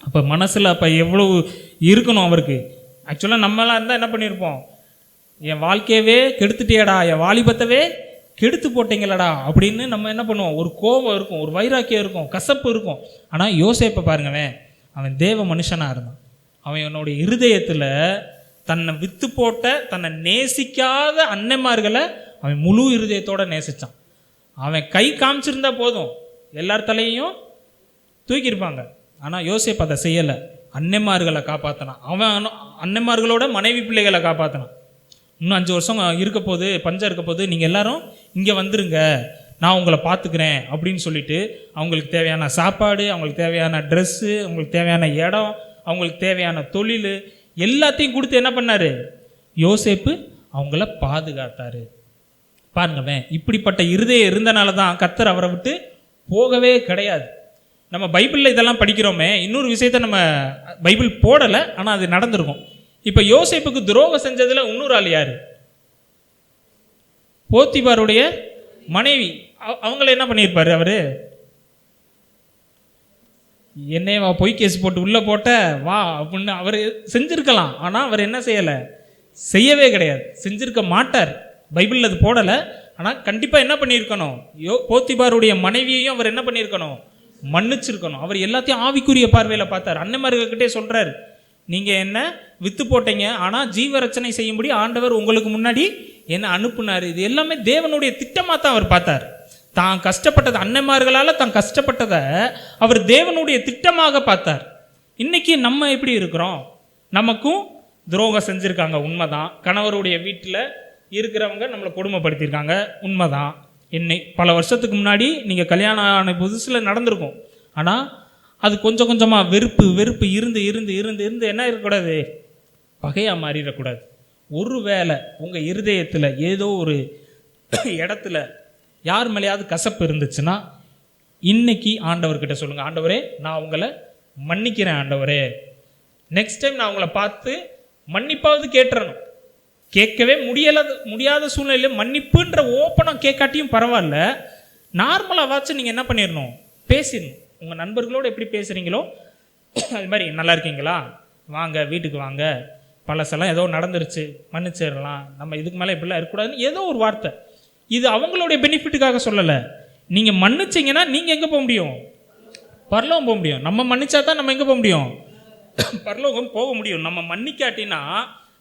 அப்போ மனசில் அப்போ எவ்வளவு இருக்கணும் அவருக்கு. ஆக்சுவலாக நம்மளாம் இருந்தால் என்ன பண்ணியிருப்போம், என் வாழ்க்கையவே கெடுத்துட்டியடா, என் வாலிபத்தவே கெடுத்து போட்டீங்களடா அப்படின்னு நம்ம என்ன பண்ணுவோம், ஒரு கோபம் இருக்கும், ஒரு வைராக்கியம் இருக்கும், கசப்பு இருக்கும். ஆனால் யோசேப்பை பாருங்களேன், அவன் தேவ மனுஷனாக இருந்தான். அவன் என்னுடைய இருதயத்தில் தன்னை விற்று போட்ட தன்னை நேசிக்காத அன்னைமார்களை அவன் முழு இருதயத்தோடு நேசித்தான். அவன் கை காமிச்சிருந்தா போதும், எல்லார் தலையையும் தூக்கியிருப்பாங்க. ஆனால் யோசேப்பு அதை செய்யலை, அன்னைமார்களை காப்பாற்றினான். அவன் அன்னைமார்களோட மனைவி பிள்ளைகளை காப்பாற்றினான். இன்னும் 5 வருஷம் இருக்க போது, பஞ்சம் இருக்க போது, நீங்கள் எல்லாரும் இங்கே வந்துருங்க, நான் உங்களை பார்த்துக்கிறேன் அப்படின்னு சொல்லிட்டு அவங்களுக்கு தேவையான சாப்பாடு, அவங்களுக்கு தேவையான ட்ரெஸ்ஸு, அவங்களுக்கு தேவையான இடம், அவங்களுக்கு தேவையான தொழில் எல்லாத்தையும் கொடுத்து என்ன பண்ணார், யோசேப்பு அவங்கள பாதுகாத்தார். பாருங்களேன், இப்படிப்பட்ட இருதயம் இருந்தனால தான் கர்த்தர் அவரை விட்டு போகவே கிடையாது. நம்ம பைபிளில் இதெல்லாம் படிக்கிறோமே, இன்னொரு விஷயத்த நம்ம பைபிள் போடலை, ஆனால் அது நடந்திருக்கும். இப்போ யோசேப்புக்கு துரோகம் செஞ்சதில் இன்னொரு ஆள் யார், போத்திபாருடைய மனைவி. அவங்கள என்ன பண்ணியிருப்பாரு அவர், என்னைய பொய் கேஸ் போட்டு உள்ளே போட்ட வா அப்படின்னு அவர் செஞ்சுருக்கலாம். ஆனால் அவர் என்ன செய்யலை, செய்யவே கிடையாது, செஞ்சுருக்க மாட்டார். பைபிளில் அது போடலை, ஆனால் கண்டிப்பாக என்ன பண்ணியிருக்கணும், போத்திபாருடைய மனைவியையும் அவர் என்ன பண்ணியிருக்கணும், மன்னிச்சிருக்கணும். அவர் எல்லாத்தையும் ஆவிக்குரிய பார்வையில் பார்த்தார். அன்னைமார்கள்கிட்டே சொல்கிறார், நீங்கள் என்ன விற்று போட்டீங்க, ஆனால் ஜீவரச்சனை செய்யும்படி ஆண்டவர் உங்களுக்கு முன்னாடி என்ன அனுப்புனார். இது எல்லாமே தேவனுடைய திட்டமாக தான் அவர் பார்த்தார். தான் கஷ்டப்பட்டதை, அன்னைமார்களால் தான் கஷ்டப்பட்டதை அவர் தேவனுடைய திட்டமாக பார்த்தார். இன்றைக்கி நம்ம எப்படி இருக்கிறோம், நமக்கும் துரோகம் செஞ்சுருக்காங்க, உண்மைதான். கணவருடைய வீட்டில் இருக்கிறவங்க நம்மளை கொடுமைப்படுத்தியிருக்காங்க, உண்மைதான். பல வருஷத்துக்கு முன்னாடி நீங்கள் கல்யாணம் ஆன புதுசில் நடந்திருக்கும். ஆனால் அது கொஞ்சம் கொஞ்சமாக வெறுப்பு வெறுப்பு இருந்து இருந்து இருந்து இருந்து என்ன இருக்கக்கூடாது, பகையாக மாறிடக்கூடாது. ஒருவேளை உங்கள் இருதயத்தில் ஏதோ ஒரு இடத்துல யார் மேலேயாவது கசப்பு இருந்துச்சுன்னா இன்னைக்கு ஆண்டவர்கிட்ட சொல்லுங்கள், ஆண்டவரே நான் உங்களை மன்னிக்கிறேன், ஆண்டவரே நெக்ஸ்ட் டைம் நான் உங்களை பார்த்து மன்னிப்பாவது கேட்டுறணும். கேட்கவே முடியாத சூழ்நிலையில் மன்னிப்புன்ற ஓப்பனாக கேட்காட்டியும் பரவாயில்ல, நார்மலாகவாச்சும் நீங்கள் என்ன பண்ணிடணும், பேசிடணும். உங்கள் நண்பர்களோடு எப்படி பேசுகிறீங்களோ அது மாதிரி, நல்லா இருக்கீங்களா, வாங்க வீட்டுக்கு வாங்க, பழசெல்லாம் ஏதோ நடந்துருச்சு, மன்னிச்சிடலாம், நம்ம இதுக்கு மேலே இப்படிலாம் இருக்கக்கூடாதுன்னு ஏதோ ஒரு வார்த்தை. இது அவங்களுடைய பெனிஃபிட்டுக்காக சொல்லலை. நீங்கள் மன்னிச்சிங்கன்னா நீங்கள் எங்கே போக முடியும், பரலோகம் போக முடியும். நம்ம மன்னிச்சா தான் நம்ம எங்கே போக முடியும், பரலோகம் போக முடியும். நம்ம மன்னிக்காட்டினா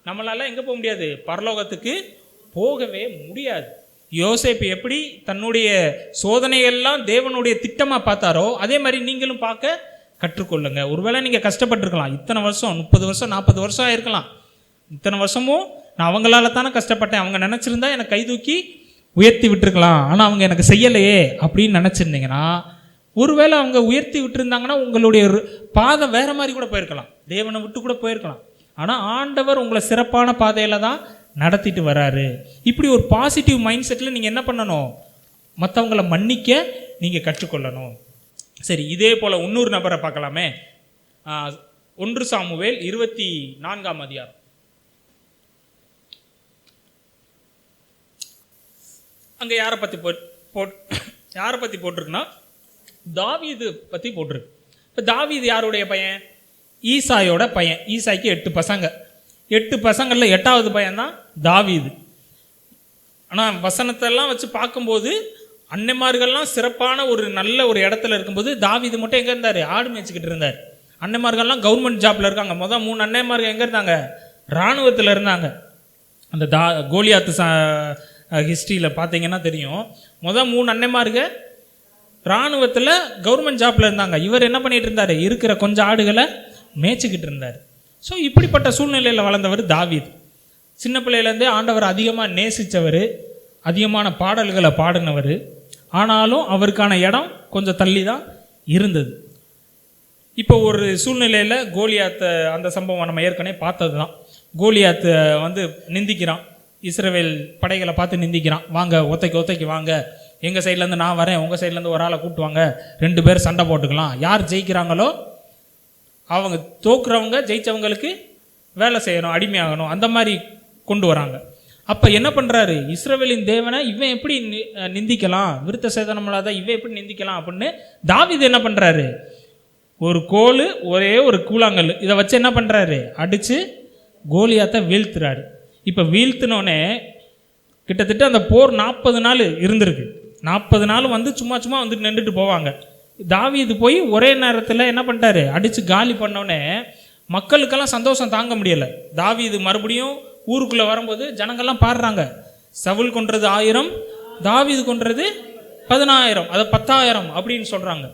நம்மளால எங்கே போக முடியாது, பரலோகத்துக்கு போகவே முடியாது. யோசேப்பு எப்படி தன்னுடைய சோதனைகள்லாம் தேவனுடைய திட்டமாக பார்த்தாரோ அதே மாதிரி நீங்களும் பார்க்க கற்றுக்கொள்ளுங்க. ஒருவேளை நீங்கள் கஷ்டப்பட்டுருக்கலாம், இத்தனை வருஷம் 30 வருஷம் 40 வருஷம் ஆயிருக்கலாம், இத்தனை வருஷமும் நான் அவங்களால தானே கஷ்டப்பட்டேன், அவங்க நினச்சிருந்தா எனக்கு கை தூக்கி உயர்த்தி விட்டுருக்கலாம், ஆனால் அவங்க எனக்கு செய்யலையே அப்படின்னு நினச்சிருந்தீங்கன்னா, ஒருவேளை அவங்க உயர்த்தி விட்டுருந்தாங்கன்னா உங்களுடைய பாதை வேற மாதிரி கூட போயிருக்கலாம், தேவனை விட்டு கூட போயிருக்கலாம். ஆனால் ஆண்டவர் உங்களை சிறப்பான பாதையில் தான் நடத்திட்டு வராரு. இப்படி ஒரு பாசிட்டிவ் மைண்ட் செட்டில் நீங்கள் என்ன பண்ணணும், மற்றவங்களை மன்னிக்க நீங்கள் கற்றுக்கொள்ளணும். சரி, இதே போல் இன்னொரு நபரை பார்க்கலாமே. 1 சாமுவேல் 24ஆம் அதிகாரம். அங்கே யாரை பற்றி போட்டிருக்குன்னா தாவீது பற்றி போட்டிருக்கு. இப்போ தாவீது யாருடைய பையன், ஈசாயோட பையன். ஈசாய்க்கு 8 பசங்க, 8 பசங்களில் 8வது பையன்தான் தாவீது. ஆனால் வசனத்தெல்லாம் வச்சு பார்க்கும்போது அன்னைமார்கள்லாம் சிறப்பான ஒரு நல்ல ஒரு இடத்துல இருக்கும்போது தாவீது மட்டும் எங்கே இருந்தார், ஆடு மேய்ச்சிக்கிட்டு இருந்தார். அன்னைமார்கள்லாம் கவர்மெண்ட் ஜாப்பில் இருக்காங்க. மொதல் 3 அன்னைமார்கள் எங்கே இருந்தாங்க, இராணுவத்தில் இருந்தாங்க. அந்த கோலியாத்து ஹிஸ்ட்ரியில் பார்த்தீங்கன்னா தெரியும், மொதல் 3 அன்னைமார்கள் இராணுவத்தில் கவர்மெண்ட் ஜாப்பில் இருந்தாங்க. இவர் என்ன பண்ணிட்டு இருந்தார், இருக்கிற கொஞ்சம் ஆடுகளை மேய்ச்சிக்கிட்டு இருந்தார். ஸோ இப்படிப்பட்ட சூழ்நிலையில் வளர்ந்தவர் தாவீது. சின்ன பிள்ளையிலேருந்தே ஆண்டவர் அதிகமாக நேசித்தவர், அதிகமான பாடல்களை பாடினவர். ஆனாலும் அவருக்கான இடம் கொஞ்சம் தள்ளி தான் இருந்தது. இப்போ ஒரு சூழ்நிலையில் கோலியாத்தை, அந்த சம்பவம் நம்ம ஏற்கனவே பார்த்தது தான். கோலியாத்தை நிந்திக்கிறான், இஸ்ரவேல் படைகளை பார்த்து நிந்திக்கிறான். வாங்க ஒத்தைக்கு வாங்க, எங்கள் சைட்லேருந்து நான் வரேன், உங்கள் சைட்லேருந்து ஒரு ஆளை கூப்பிட்டு வாங்க, 2 பேர் சண்டை போட்டுக்கலாம், யார் ஜெயிக்கிறாங்களோ அவங்க, தோக்குறவங்க ஜெயித்தவங்களுக்கு வேலை செய்யணும், அடிமையாகணும், அந்த மாதிரி கொண்டு வராங்க. அப்போ என்ன பண்ணுறாரு, இஸ்ரவேலின் தேவனை இவன் எப்படி நிந்திக்கலாம், விருத்த சேதனம் இல்லாத இவன் எப்படி நிந்திக்கலாம் அப்படின்னு தாவீது என்ன பண்ணுறாரு, ஒரு கோல், ஒரே ஒரு கூழாங்கல், இதை வச்சு என்ன பண்ணுறாரு, அடித்து கோலியாத்தை வீழ்த்துறாரு. இப்போ வீழ்த்தினோடனே கிட்டத்தட்ட அந்த போர் 40 நாள் இருந்திருக்கு. 40 நாள் சும்மா நின்றுட்டு போவாங்க. தாவீது போய் ஒரே நேரத்தில் என்ன பண்ணிட்டாரு, அடித்து காலி பண்ணோடனே மக்களுக்கெல்லாம் சந்தோஷம் தாங்க முடியலை. தாவீது மறுபடியும் ஊருக்குள்ளே வரும்போது ஜனங்கள்லாம் பாடுறாங்க, சவுல் கொன்றது 1000, தாவீது கொன்றது 10000, அதை 10000 அப்படின்னு சொல்கிறாங்க.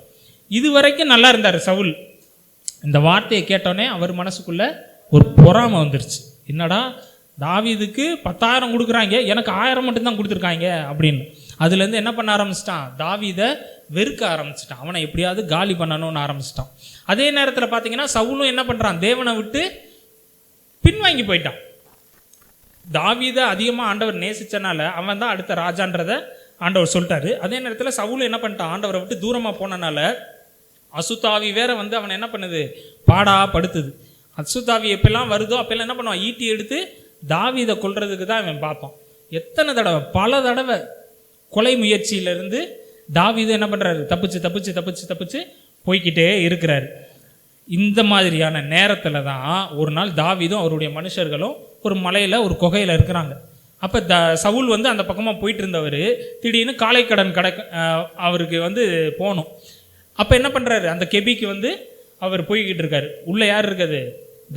இது வரைக்கும் நல்லா இருந்தார் சவுல். இந்த வார்த்தையை கேட்டோடனே அவர் மனசுக்குள்ள ஒரு பொறாமை வந்துருச்சு. என்னடா தாவீதுக்கு 10000 கொடுக்குறாங்க, எனக்கு 1000 மட்டும்தான் கொடுத்துருக்காங்க அப்படின்னு. அதுலேருந்து என்ன பண்ண ஆரம்பிச்சிட்டான், தாவீதை வெறுக்க ஆரம்பிச்சிட்டான், அவனை எப்படியாவது காலி பண்ணணும்னு ஆரம்பிச்சிட்டான். அதே நேரத்தில் பார்த்தீங்கன்னா சவுலும் என்ன பண்ணுறான், தேவனை விட்டு பின்வாங்கி போயிட்டான். தாவீதை அதிகமாக ஆண்டவர் நேசித்தனால அவன் தான் அடுத்த ராஜான்றதை ஆண்டவர் சொல்லிட்டாரு. அதே நேரத்தில் சவுலும் என்ன பண்ணிட்டான், ஆண்டவரை விட்டு தூரமாக போனனால அசுத்தாவி வேற அவனை என்ன பண்ணுது, பாடா படுத்துது. அசுத்தாவி எப்பெல்லாம் வருதோ அப்பெல்லாம் என்ன பண்ணுவான், ஈட்டி எடுத்து தாவீதை கொல்றதுக்கு தான் அவன் பார்ப்பான். எத்தனை தடவை, பல தடவை கொலை முயற்சியிலிருந்து தாவீது என்ன பண்ணுறாரு, தப்பிச்சு போய்கிட்டே இருக்கிறாரு. இந்த மாதிரியான நேரத்தில் தான் ஒரு நாள் தாவீதும் அவருடைய மனுஷர்களும் ஒரு மலையில் ஒரு குகையில் இருக்கிறாங்க. அப்போ சவுல் அந்த பக்கமாக போயிட்டு இருந்தவர் திடீர்னு காளைக்கடன் அவருக்கு போகணும். அப்போ என்ன பண்ணுறாரு, அந்த கெபிக்கு அவர் போய்கிட்டு இருக்காரு. உள்ளே யார் இருக்குது,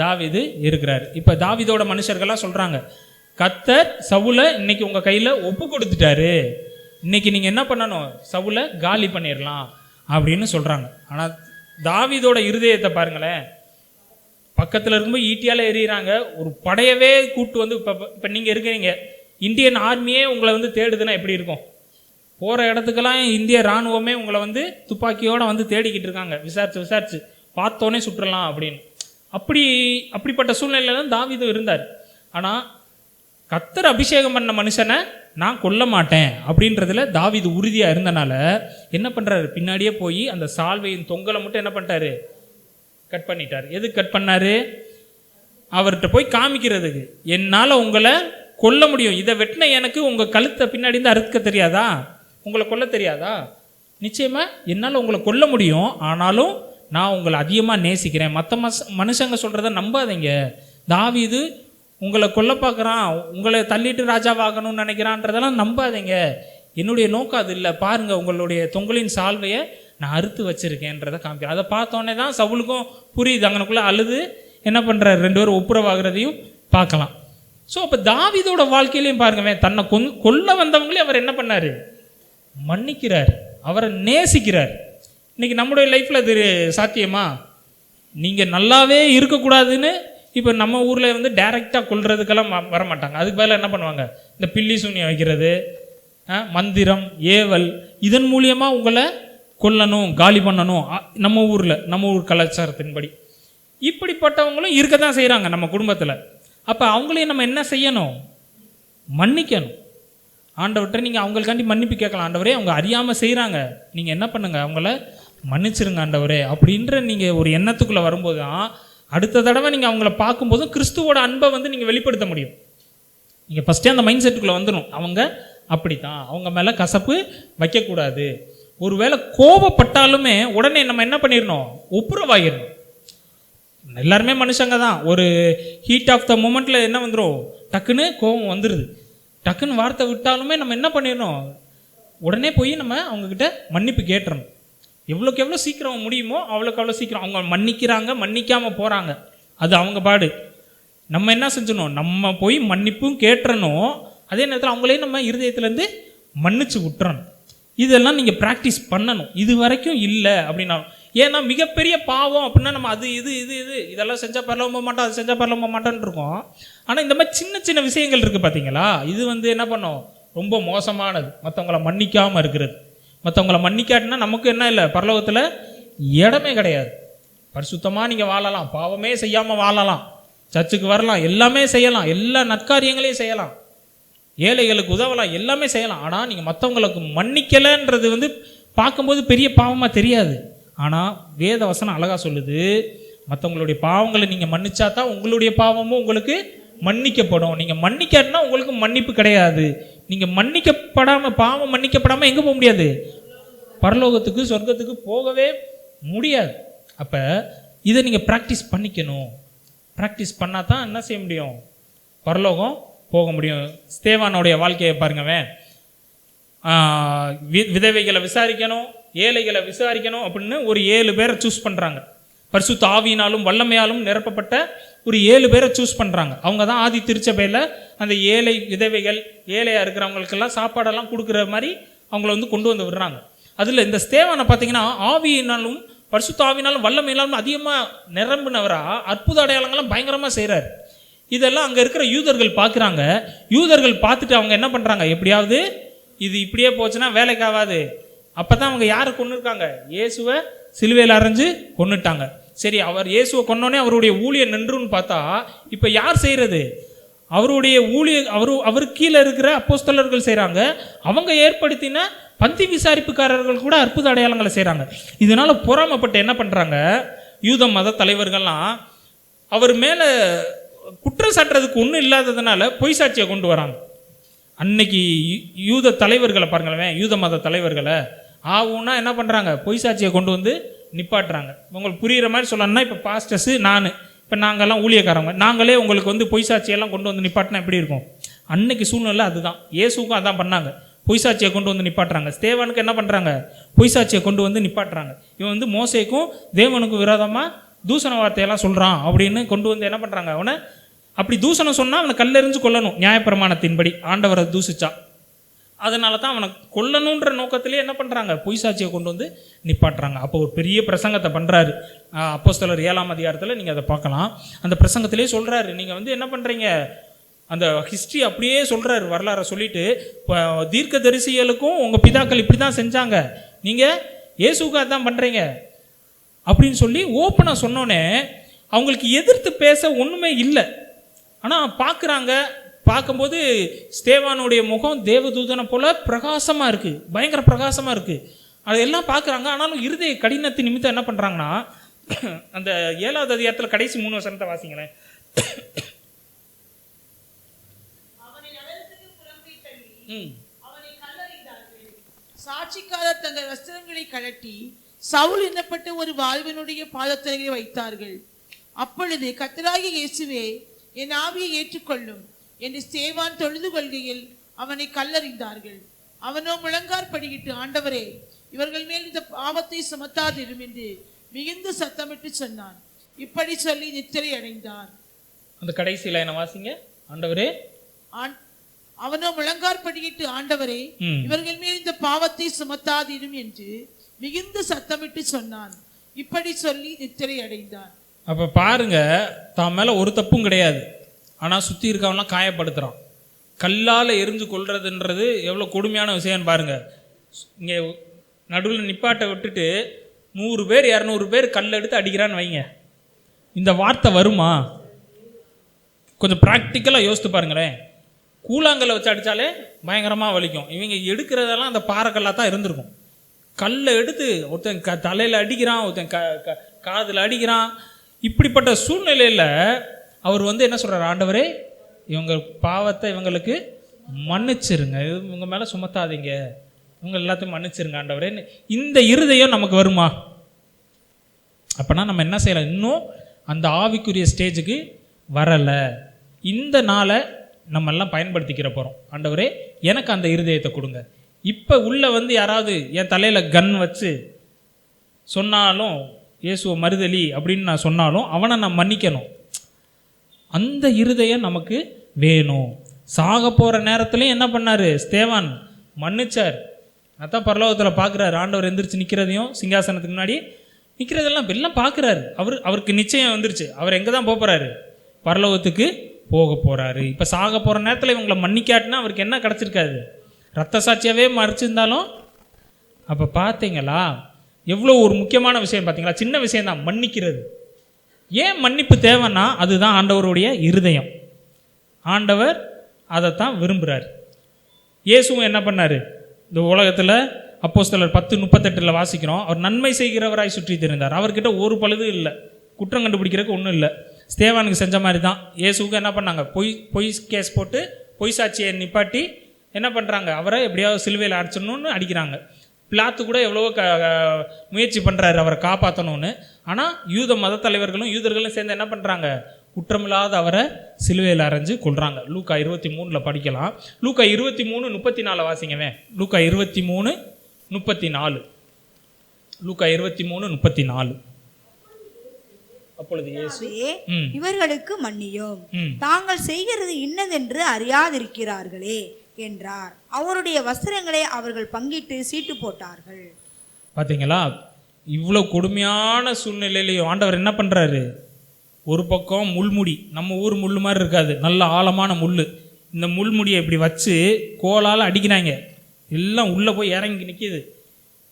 தாவீது இருக்கிறார். இப்போ தாவீதோட மனுஷர்கள்லாம் சொல்கிறாங்க, கர்த்தர் சவுலை இன்னைக்கு உங்கள் கையில் ஒப்பு கொடுத்துட்டாரு, இன்னைக்கு நீங்கள் என்ன பண்ணணும், சவுலை காலி பண்ணிடலாம் அப்படின்னு சொல்கிறாங்க. ஆனால் தாவீதோட இருதயத்தை பாருங்களேன், பக்கத்தில் இருக்கும்போது ஈட்டியால் எறிகிறாங்க, ஒரு படையவே கூட்டு இப்போ நீங்கள் இருக்கிறீங்க, இந்தியன் ஆர்மியே உங்களை தேடுதுன்னா எப்படி இருக்கும், போகிற இடத்துக்கெல்லாம் இந்திய இராணுவமே உங்களை வந்து துப்பாக்கியோடு வந்து தேடிக்கிட்டு இருக்காங்க, விசாரித்து பார்த்தோன்னே சுட்டுறலாம் அப்படின்னு. அப்படிப்பட்ட சூழ்நிலையில தான் தாவீது இருந்தார். ஆனால் கர்த்தர் அபிஷேகம் பண்ண மனுஷனை நான் கொல்ல மாட்டேன் அப்படின்றதுல தாவீது உறுதியாக இருந்தனால என்ன பண்ணுறாரு, பின்னாடியே போய் அந்த சால்வையின் தொங்கலை மட்டும் என்ன பண்ணிட்டாரு, கட் பண்ணிட்டார். எதுக்கு கட் பண்ணார்? அவர்கிட்ட போய் காமிக்கிறதுக்கு, என்னால் உங்களை கொல்ல முடியும், இதை வெட்டின எனக்கு உங்கள் கழுத்தை பின்னாடி இருந்து அறுக்க தெரியாதா, உங்களை கொல்ல தெரியாதா? நிச்சயமாக என்னால் உங்களை கொல்ல முடியும், ஆனாலும் நான் உங்களை அதிகமாக நேசிக்கிறேன். மற்ற மனுஷங்க சொல்கிறத நம்பாதீங்க. தாவீது உங்களை கொல்ல பார்க்குறான், உங்களை தள்ளிட்டு ராஜாவாகணும்னு நினைக்கிறான்றதெல்லாம் நம்பாதீங்க. என்னுடைய நோக்கம் அது இல்லை. பாருங்கள், உங்களுடைய தொங்கலின் சால்வையை நான் அறுத்து வச்சுருக்கேன்றதை காமிக்கிறேன். அதை பார்த்தோன்னே தான் சவுலுக்கும் புரியுது. அங்கனுக்குள்ளே அழுது என்ன பண்ணுறாரு, 2 பேரும் ஒப்புரவாகிறதையும் பார்க்கலாம். ஸோ அப்போ தாவீதோட வாழ்க்கையிலையும் பாருங்க, தன்னை கொல்ல வந்தவங்களே அவர் என்ன பண்ணார், மன்னிக்கிறார், அவரை நேசிக்கிறார். இன்றைக்கி நம்முடைய லைஃப்பில் அது சாத்தியமா? நீங்கள் நல்லாவே இருக்கக்கூடாதுன்னு இப்போ நம்ம ஊரில் வந்து டைரெக்டாக கொல்றதுக்கெல்லாம் வரமாட்டாங்க. அதுக்கு பதிலாக என்ன பண்ணுவாங்க, இந்த பில்லி சூனியம் வைக்கிறது, மந்திரம், ஏவல், இதன் மூலியமாக உங்களை கொல்லணும், காலி பண்ணணும். நம்ம ஊர் கலாச்சாரத்தின்படி இப்படிப்பட்டவங்களும் இருக்க தான் செய்கிறாங்க நம்ம குடும்பத்தில். அப்போ அவங்களையும் நம்ம என்ன செய்யணும், மன்னிக்கணும். ஆண்டவர்கிட்ட நீங்கள் அவங்களுக்காண்டி மன்னிப்பு கேட்கலாம். ஆண்டவரே, அவங்க அறியாமல் செய்கிறாங்க, நீங்கள் என்ன பண்ணுங்கள், அவங்கள மன்னிச்சிருங்க ஆண்டவரே அப்படின்ற நீங்கள் ஒரு எண்ணத்துக்குள்ளே வரும்போது தான் அடுத்த தடவை நீங்கள் அவங்கள பார்க்கும்போதும் கிறிஸ்துவோட அன்பை வந்து நீங்கள் வெளிப்படுத்த முடியும். நீங்கள் ஃபஸ்ட்டே அந்த மைண்ட் செட்டுக்குள்ளே வந்துடும், அவங்க அப்படி தான், அவங்க மேலே கசப்பு வைக்கக்கூடாது. ஒருவேளை கோபப்பட்டாலுமே உடனே நம்ம என்ன பண்ணிடணும், ஒப்புரவாகிடணும். எல்லாருமே மனுஷங்க தான். ஒரு ஹீட் ஆஃப் த மூமெண்ட்டில் என்ன வந்துடும், டக்குன்னு கோபம் வந்துடுது. டக்குன்னு வார்த்தை விட்டாலுமே நம்ம என்ன பண்ணிடணும், உடனே போய் நம்ம அவங்கக்கிட்ட மன்னிப்பு கேட்டுறணும். எவ்வளோக்கு எவ்வளோ சீக்கிரம் முடியுமோ அவ்வளோக்கு அவ்வளோ சீக்கிரம். அவங்க மன்னிக்கிறாங்க, மன்னிக்காமல் போகிறாங்க, அது அவங்க பாடு. நம்ம என்ன செஞ்சணும், நம்ம போய் மன்னிப்பும் கேட்டுறணும், அதே நேரத்தில் அவங்களே நம்ம இருதயத்துலேருந்து மன்னிச்சு விட்டுறணும். இதெல்லாம் நீங்கள் ப்ராக்டிஸ் பண்ணணும். இது வரைக்கும் இல்லை அப்படின்னா, ஏன்னா மிகப்பெரிய பாவம் அப்படின்னா நம்ம அது இது இதெல்லாம் செஞ்சால் பரலவும் போக மாட்டோம், அது செஞ்சால் பரலவும் போக மாட்டோன்னு இருக்கோம். ஆனால் இந்த மாதிரி சின்ன சின்ன விஷயங்கள் இருக்குது பார்த்தீங்களா, இது வந்து என்ன பண்ணோம், ரொம்ப மோசமானது. மற்றவங்களை மன்னிக்காமல் இருக்கிறது. மற்றவங்களை மன்னிக்காட்டினா நமக்கு என்ன இல்லை, பரலோகத்தில் இடமே கிடையாது. பரிசுத்தமாக நீங்கள் வாழலாம், பாவமே செய்யாமல் வாழலாம், சர்ச்சுக்கு வரலாம், எல்லாமே செய்யலாம், எல்லா நற்காரியங்களையும் செய்யலாம், ஏழைகளுக்கு உதவலாம், எல்லாமே செய்யலாம். ஆனால் நீங்கள் மற்றவங்களுக்கு மன்னிக்கலைன்றது வந்து பார்க்கும்போது பெரிய பாவமாக தெரியாது. ஆனால் வேத வசனம் அழகாக சொல்லுது, மற்றவங்களுடைய பாவங்களை நீங்கள் மன்னிச்சா தான் உங்களுடைய பாவமும் உங்களுக்கு மன்னிக்கப்படும். நீங்கள் மன்னிக்காட்டினா உங்களுக்கு மன்னிப்பு கிடையாது. நீங்கள் மன்னிக்கப்படாமல், பாவம் மன்னிக்கப்படாமல் எங்கே போக முடியாது, பரலோகத்துக்கு சொர்க்கத்துக்கு போகவே முடியாது. அப்போ இதை நீங்கள் ப்ராக்டிஸ் பண்ணிக்கணும். ப்ராக்டிஸ் பண்ணால் தான் என்ன செய்ய முடியும், பரலோகம் போக முடியும். ஸ்தேவானுடைய வாழ்க்கையை பாருங்கவே, விதவைகளை விசாரிக்கணும், ஏழைகளை விசாரிக்கணும் அப்படின்னு ஒரு 7 பேரை சூஸ் பண்ணுறாங்க. பரிசுத்த ஆவியினாலும் வல்லமையாலும் நிரப்பப்பட்ட ஒரு 7 பேரை சூஸ் பண்ணுறாங்க. அவங்க தான் ஆதி திருச்சபையில் அந்த ஏழை விதவைகள், ஏழையாக இருக்கிறவங்களுக்கெல்லாம் சாப்பாடெல்லாம் கொடுக்குற மாதிரி அவங்கள வந்து கொண்டு வந்து விடுறாங்க. அதில் இந்த ஸ்தேவானை பார்த்தீங்கன்னா ஆவியினாலும் பரிசுத்த ஆவியினாலும் வல்லமையினாலும் அதிகமாக நிரம்பினவராக அற்புத அடையாளங்கள்லாம் பயங்கரமாக செய்கிறார். இதெல்லாம் அங்கே இருக்கிற யூதர்கள் பார்க்குறாங்க. யூதர்கள் பார்த்துட்டு அவங்க என்ன பண்ணுறாங்க, எப்படியாவது இது இப்படியே போச்சுன்னா வேலைக்கு ஆகாது. அப்போ தான் அவங்க யாரை கொண்டு இருக்காங்க, இயேசுவை சிலுவையில் அரைஞ்சு கொன்னுட்டாங்க. சரி, அவர் இயேசுவை கொன்னோடனே அவருடைய ஊழியம் நின்றுன்னு பார்த்தா இப்போ யார் செய்கிறது, அவருடைய அவருக்கு கீழே இருக்கிற அப்போஸ்தலர்கள் செய்கிறாங்க. அவங்க ஏற்படுத்தின பந்தி விசாரிப்புக்காரர்கள் கூட அற்புத அடையாளங்களை செய்கிறாங்க. இதனால் பொறாமப்பட்டு என்ன பண்ணுறாங்க, யூத மத தலைவர்கள்லாம் அவர் மேலே குற்றம் சாட்டுறதுக்கு ஒன்றும் இல்லாததுனால பொய் சாட்சியை கொண்டு வராங்க. அன்னைக்கு யூத தலைவர்களை பாருங்களேன், யூத மத தலைவர்களை ஆகும்னா என்ன பண்ணுறாங்க, பொய் சாட்சியை கொண்டு வந்து நிப்பாட்டுறாங்க. உங்களுக்கு புரிகிற மாதிரி சொல்லணும்னா, இப்போ பாஸ்டர்ஸு இப்போ நாங்கள்லாம் ஊழியக்காரங்க, நாங்களே உங்களுக்கு வந்து பொய் சாட்சியெல்லாம் கொண்டு வந்து நிப்பாட்டினா எப்படி இருக்கும். அன்னைக்கு சூழ்நிலை அதுதான். இயேசுக்கும் அதான் பண்ணாங்க, பொய் சாட்சியை கொண்டு வந்து நிப்பாட்டுறாங்க. ஸ்தேவானுக்கு என்ன பண்ணுறாங்க, பொய் சாட்சியை கொண்டு வந்து நிப்பாட்டுறாங்க. இவன் வந்து மோசேக்கும் தேவனுக்கும் விரோதமாக தூசண வார்த்தையெல்லாம் சொல்கிறான் அப்படின்னு கொண்டு வந்து என்ன பண்ணுறாங்க, அவனை அப்படி தூசணம் சொன்னால் அவனை கல்லெறிஞ்சு கொல்லணும், நியாயப்பிரமாணத்தின்படி ஆண்டவரை தூசிச்சா. அதனால தான் அவனை கொல்லணுன்ற நோக்கத்திலே என்ன பண்ணுறாங்க, பொய் சாட்சியை கொண்டு வந்து நிப்பாட்டுறாங்க. அப்போ ஒரு பெரிய பிரசங்கத்தை பண்ணுறாரு அப்போஸ்தலர் 7ஆம் அதிகாரத்தில், நீங்கள் அதை பார்க்கலாம். அந்த பிரசங்கத்திலே சொல்கிறாரு, நீங்கள் வந்து என்ன பண்ணுறீங்க, அந்த ஹிஸ்ட்ரி அப்படியே சொல்கிறார், வரலாறை சொல்லிட்டு தீர்க்க தரிசிகளுக்கும் உங்கள் பிதாக்கள் இப்படி தான் செஞ்சாங்க, நீங்கள் இயேசுக்காக தான் பண்ணுறீங்க அப்படின்னு சொல்லி ஓப்பனாக சொன்னோன்னே அவங்களுக்கு எதிர்த்து பேச ஒன்றுமே இல்லை. ஆனால் பார்க்குறாங்க, பார்க்கும்போது ஸ்தேவானுடைய முகம் தேவதூதனை போல் பிரகாசமாக இருக்குது, பயங்கர பிரகாசமாக இருக்குது. அதெல்லாம் பார்க்குறாங்க. ஆனாலும் இருதய கடினத்தின் நிமித்தம் என்ன பண்ணுறாங்கன்னா, அந்த 7வது அதிகாரத்தில் கடைசி 3 வசனத்தை வாசிங்களேன். சாட்சிக்காரர் தங்கள் வஸ்திரங்களை கழட்டி சவுல் என்னப்பட்ட ஒரு வாழ்வனுடைய பாதத்தருகே வைத்தார்கள். அப்பொழுது கர்த்தராகிய இயேசுவே, என் ஆவியை ஏற்றுக்கொள்ளும் என்று ஸ்தேவான் தொழுது கொள்கையில் அவனை கல்லறிந்தார்கள். அவனோ முழங்காற்படியிட்டு, ஆண்டவரே, இவர்கள் மேல் இந்த பாவத்தை சுமத்தாதிரும் என்று மிகுந்த சத்தமிட்டு சொன்னான். இப்படி சொல்லி நித்திரை அடைந்தான். அந்த கடைசியில் என்ன வாசிங்க? ஆண்டவரே, அவனோ முழங்காற்படியிட்டு, ஆண்டவரே, இவர்கள் மேல் இந்த பாவத்தை சுமத்தாதிரும் என்று மிகுந்த சத்தமிட்டு சொன்னான். இப்படி சொல்லி நித்திரை அடைந்தான். அப்ப பாருங்க, தான் மேல ஒரு தப்பும் கிடையாது, ஆனா சுத்தி இருக்கவன்லாம் காயப்படுத்துறான். கல்லால எரிஞ்சு கொள்றதுன்றது எவ்வளவு கொடுமையான விஷயம் பாருங்க. இங்க நடுவில் நிப்பாட்டை விட்டுட்டு 100 பேர் 200 பேர் கல் எடுத்து அடிக்கிறான்னு வைங்க, இந்த வார்த்தை வருமா? கொஞ்சம் ப்ராக்டிக்கலாக யோசித்து பாருங்களேன். கூழாங்கல்லை வச்சு அடித்தாலே பயங்கரமாக வலிக்கும். இவங்க எடுக்கிறதெல்லாம் அந்த பாறைக்கல்லாக தான் இருந்திருக்கும். கல்லை எடுத்து ஒருத்தன் தலையில் அடிக்கிறான், ஒருத்தன் காதில் அடிக்கிறான். இப்படிப்பட்ட சூழ்நிலையில் அவர் என்ன சொல்கிறார்? ஆண்டவரே, இவங்க பாவத்தை இவங்களுக்கு மன்னிச்சிருங்க, இவங்க மேலே சுமத்தாதீங்க, இவங்க எல்லாத்தையும் மன்னிச்சிருங்க ஆண்டவரே. இந்த இருதயம் நமக்கு வருமா? அப்போனா நம்ம என்ன செய்யலாம்? இன்னும் அந்த ஆவிக்குரிய ஸ்டேஜுக்கு வரலை. இந்த நாளை நம்ம எல்லாம் பயன்படுத்திக்கிற போகிறோம். ஆண்டவரே, எனக்கு அந்த இருதயத்தை கொடுங்க. இப்போ உள்ள யாராவது என் தலையில் கன் வச்சு சொன்னாலும், இயேசுவை மறுதலி அப்படின்னு நான் சொன்னாலும் அவனை நான் மன்னிக்கணும். அந்த இருதயம் நமக்கு வேணும். சாக போகிற நேரத்துலையும் என்ன பண்ணார்? ஸ்தேவான் மன்னிச்சார். அதான் பரலோகத்தில் பார்க்குறாரு. ஆண்டவர் எந்திரிச்சு நிற்கிறதையும், சிங்காசனத்துக்கு முன்னாடி நிற்கிறதெல்லாம் எல்லாம் பார்க்குறாரு. அவருக்கு நிச்சயம் வந்துருச்சு. அவர் எங்கே தான் போகிறாரு? பரலோகத்துக்கு போக போகிறாரு. இப்போ சாக போகிற நேரத்தில் இவங்களை மன்னிக்காட்டினா அவருக்கு என்ன கிடச்சிருக்காது? ரத்த சாட்சியாகவே மறைச்சிருந்தாலும். அப்போ பார்த்தீங்களா எவ்வளோ ஒரு முக்கியமான விஷயம் பார்த்தீங்களா? சின்ன விஷயந்தான் மன்னிக்கிறது. ஏன் மன்னிப்பு தேவைன்னா அதுதான் ஆண்டவருடைய இருதயம். ஆண்டவர் அதைத்தான் விரும்புகிறார். இயேசுவும் என்ன பண்ணார்? இந்த உலகத்தில் அப்போஸ்தலர் 10:38 வாசிக்கிறோம். அவர் நன்மை செய்கிறவராய் சுற்றி தெரிந்தார். அவர்கிட்ட ஒரு பழுது இல்லை, குற்றம் கண்டுபிடிக்கிறதுக்கு ஒன்றும் இல்லை. ஸ்தேவானுக்கு செஞ்ச மாதிரி தான் இயேசுவுக்கு என்ன பண்ணாங்க? பொய் கேஸ் போட்டு பொய் சாட்சியை நிப்பாட்டி என்ன பண்ணுறாங்க? அவரை எப்படியாவது சிலுவையில் அடிச்சிடணும்னு அடிக்கிறாங்க. பிலாத்து கூட எவ்வளவோ முயற்சி பண்ணுறாரு அவரை காப்பாற்றணும்னு. ஆனால் யூத மத தலைவர்களும் யூதர்களும் சேர்ந்து என்ன பண்ணுறாங்க? குற்றமில்லாத அவரை சிலுவையில் அரைஞ்சு கொள்கிறாங்க. லூக்கா 23 படிக்கலாம். லூக்கா 23:34 வாசிங்கவே. லூக்கா 23:34. லூக்கா 23:34. அப்பொழுது இயேசு, இவர்களுக்கு மன்னியும், தாங்கள் செய்கிறது இன்னதென்று அறியாதிருக்கிறார்களே என்றார். அவருடைய வஸ்திரங்களை அவர்கள் பங்கிட்டு சீட்டு போட்டார்கள். பார்த்தீங்களா? இவ்வளோ கொடுமையான சூழ்நிலையிலையும் ஆண்டவர் என்ன பண்ணுறாரு? ஒரு பக்கம் முள்முடி, நம்ம ஊர் முள் மாதிரி இருக்காது, நல்ல ஆழமான முள். இந்த முள்முடியை இப்படி வச்சு கோலால் அடிக்கிறாங்க, எல்லாம் உள்ளே போய் இறங்கி நிற்கிது.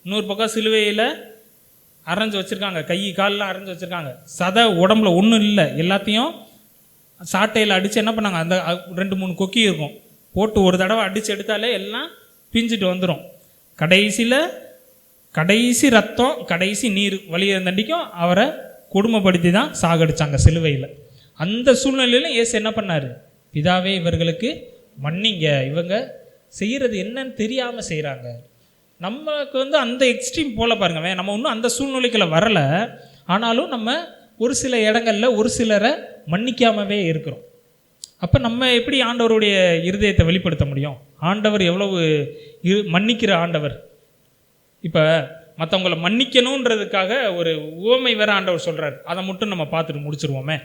இன்னொரு பக்கம் சிலுவையில் அரைஞ்சு வச்சுருக்காங்க, கை காலெலாம் அரைஞ்சு வச்சுருக்காங்க. சதை உடம்புல ஒன்றும் இல்லை, எல்லாத்தையும் சாட்டையில் அடித்து என்ன பண்ணாங்க? அந்த 2-3 கொக்கி இருக்கும், போட்டு ஒரு தடவை அடித்து எடுத்தாலே எல்லாம் பிஞ்சிட்டு வந்துடும். கடைசி ரத்தம், கடைசி நீர் வழியை தண்டிக்கும் அவரை கொடுமைப்படுத்தி தான் சாகடிச்சாங்க சிலுவையில். அந்த சூழ்நிலையிலும் இயேசு என்ன பண்ணார்? பிதாவே, இவர்களுக்கு மன்னிங்க, இவங்க செய்கிறது என்னன்னு தெரியாமல் செய்கிறாங்க. நமக்கு அந்த எக்ஸ்ட்ரீம் போல பாருங்க, நம்ம இன்னும் அந்த சூழ்நிலைக்குள்ள வரலை. ஆனாலும் நம்ம ஒரு சில இடங்களில் ஒரு சிலரை மன்னிக்காமவே இருக்கிறோம். அப்போ நம்ம எப்படி ஆண்டவருடைய இருதயத்தை வெளிப்படுத்த முடியும்? ஆண்டவர் எவ்வளவு மன்னிக்கிற ஆண்டவர். இப்போ மற்றவங்களை மன்னிக்கணுன்றதுக்காக ஒரு உவமை வேற ஆண்டவர் சொல்கிறார். அதை மட்டும் நம்ம பார்த்துட்டு முடிச்சிருவோமே.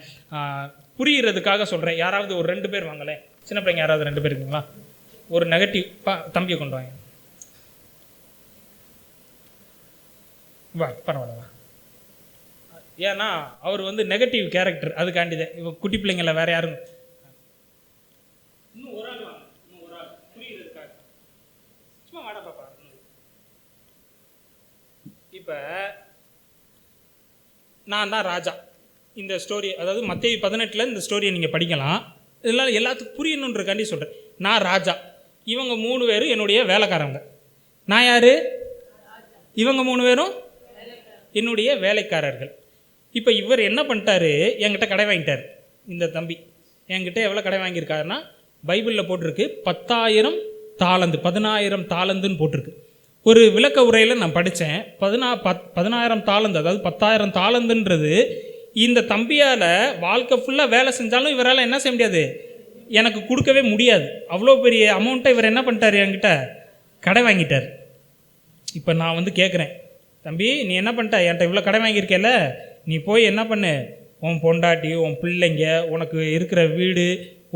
புரிகிறதுக்காக சொல்கிறேன். யாராவது ஒரு 2 பேர் வாங்களேன். சின்ன பிள்ளைங்க யாராவது 2 பேர் இருக்குங்களா? ஒரு நெகட்டிவ் தம்பியை கொண்டு வாங்க. வா, பரவாயில்ல வா. ஏன்னா அவர் நெகட்டிவ் கேரக்டர், அதுக்காண்டிதான். இப்போ குட்டி பிள்ளைங்கள வேற யாரும் இப்போ நான் தான் ராஜா. இந்த ஸ்டோரி, அதாவது மத்தேயு 18 இந்த ஸ்டோரியை நீங்கள் படிக்கலாம். இதெல்லாம் எல்லாத்துக்கும் புரியணுன்றக்காண்டி சொல்கிறேன். நான் ராஜா, இவங்க 3 பேரும் என்னுடைய வேலைக்காரங்க. நான் யார்? இவங்க 3 பேரும் என்னுடைய வேலைக்காரர்கள். இப்போ இவர் என்ன பண்ணிட்டாரு, என்கிட்ட கடை வாங்கிட்டார். இந்த தம்பி என்கிட்ட எவ்வளோ கடை வாங்கியிருக்காருன்னா, பைபிளில் போட்டிருக்கு 10,000 தாலந்து, 10,000 தாலந்துன்னு போட்டிருக்கு. ஒரு விளக்க உரையில் நான் படித்தேன், 10,000 தாலந்து, அதாவது 10,000 தாலந்துன்றது இந்த தம்பியால் வாழ்க்கை ஃபுல்லாக வேலை செஞ்சாலும் இவரால் என்ன செய்ய முடியாது, எனக்கு கொடுக்கவே முடியாது. அவ்வளோ பெரிய அமௌண்ட்டை இவர் என்ன பண்ணிட்டார், என்கிட்ட கடை வாங்கிட்டார். இப்போ நான் வந்து கேட்குறேன், தம்பி நீ என்ன பண்ணிட்ட, என்கிட்ட இவ்வளோ கடை வாங்கியிருக்கேல, நீ போய் என்ன பண்ணு, உன் பொண்டாட்டி, உன் பிள்ளைங்க, உனக்கு இருக்கிற வீடு,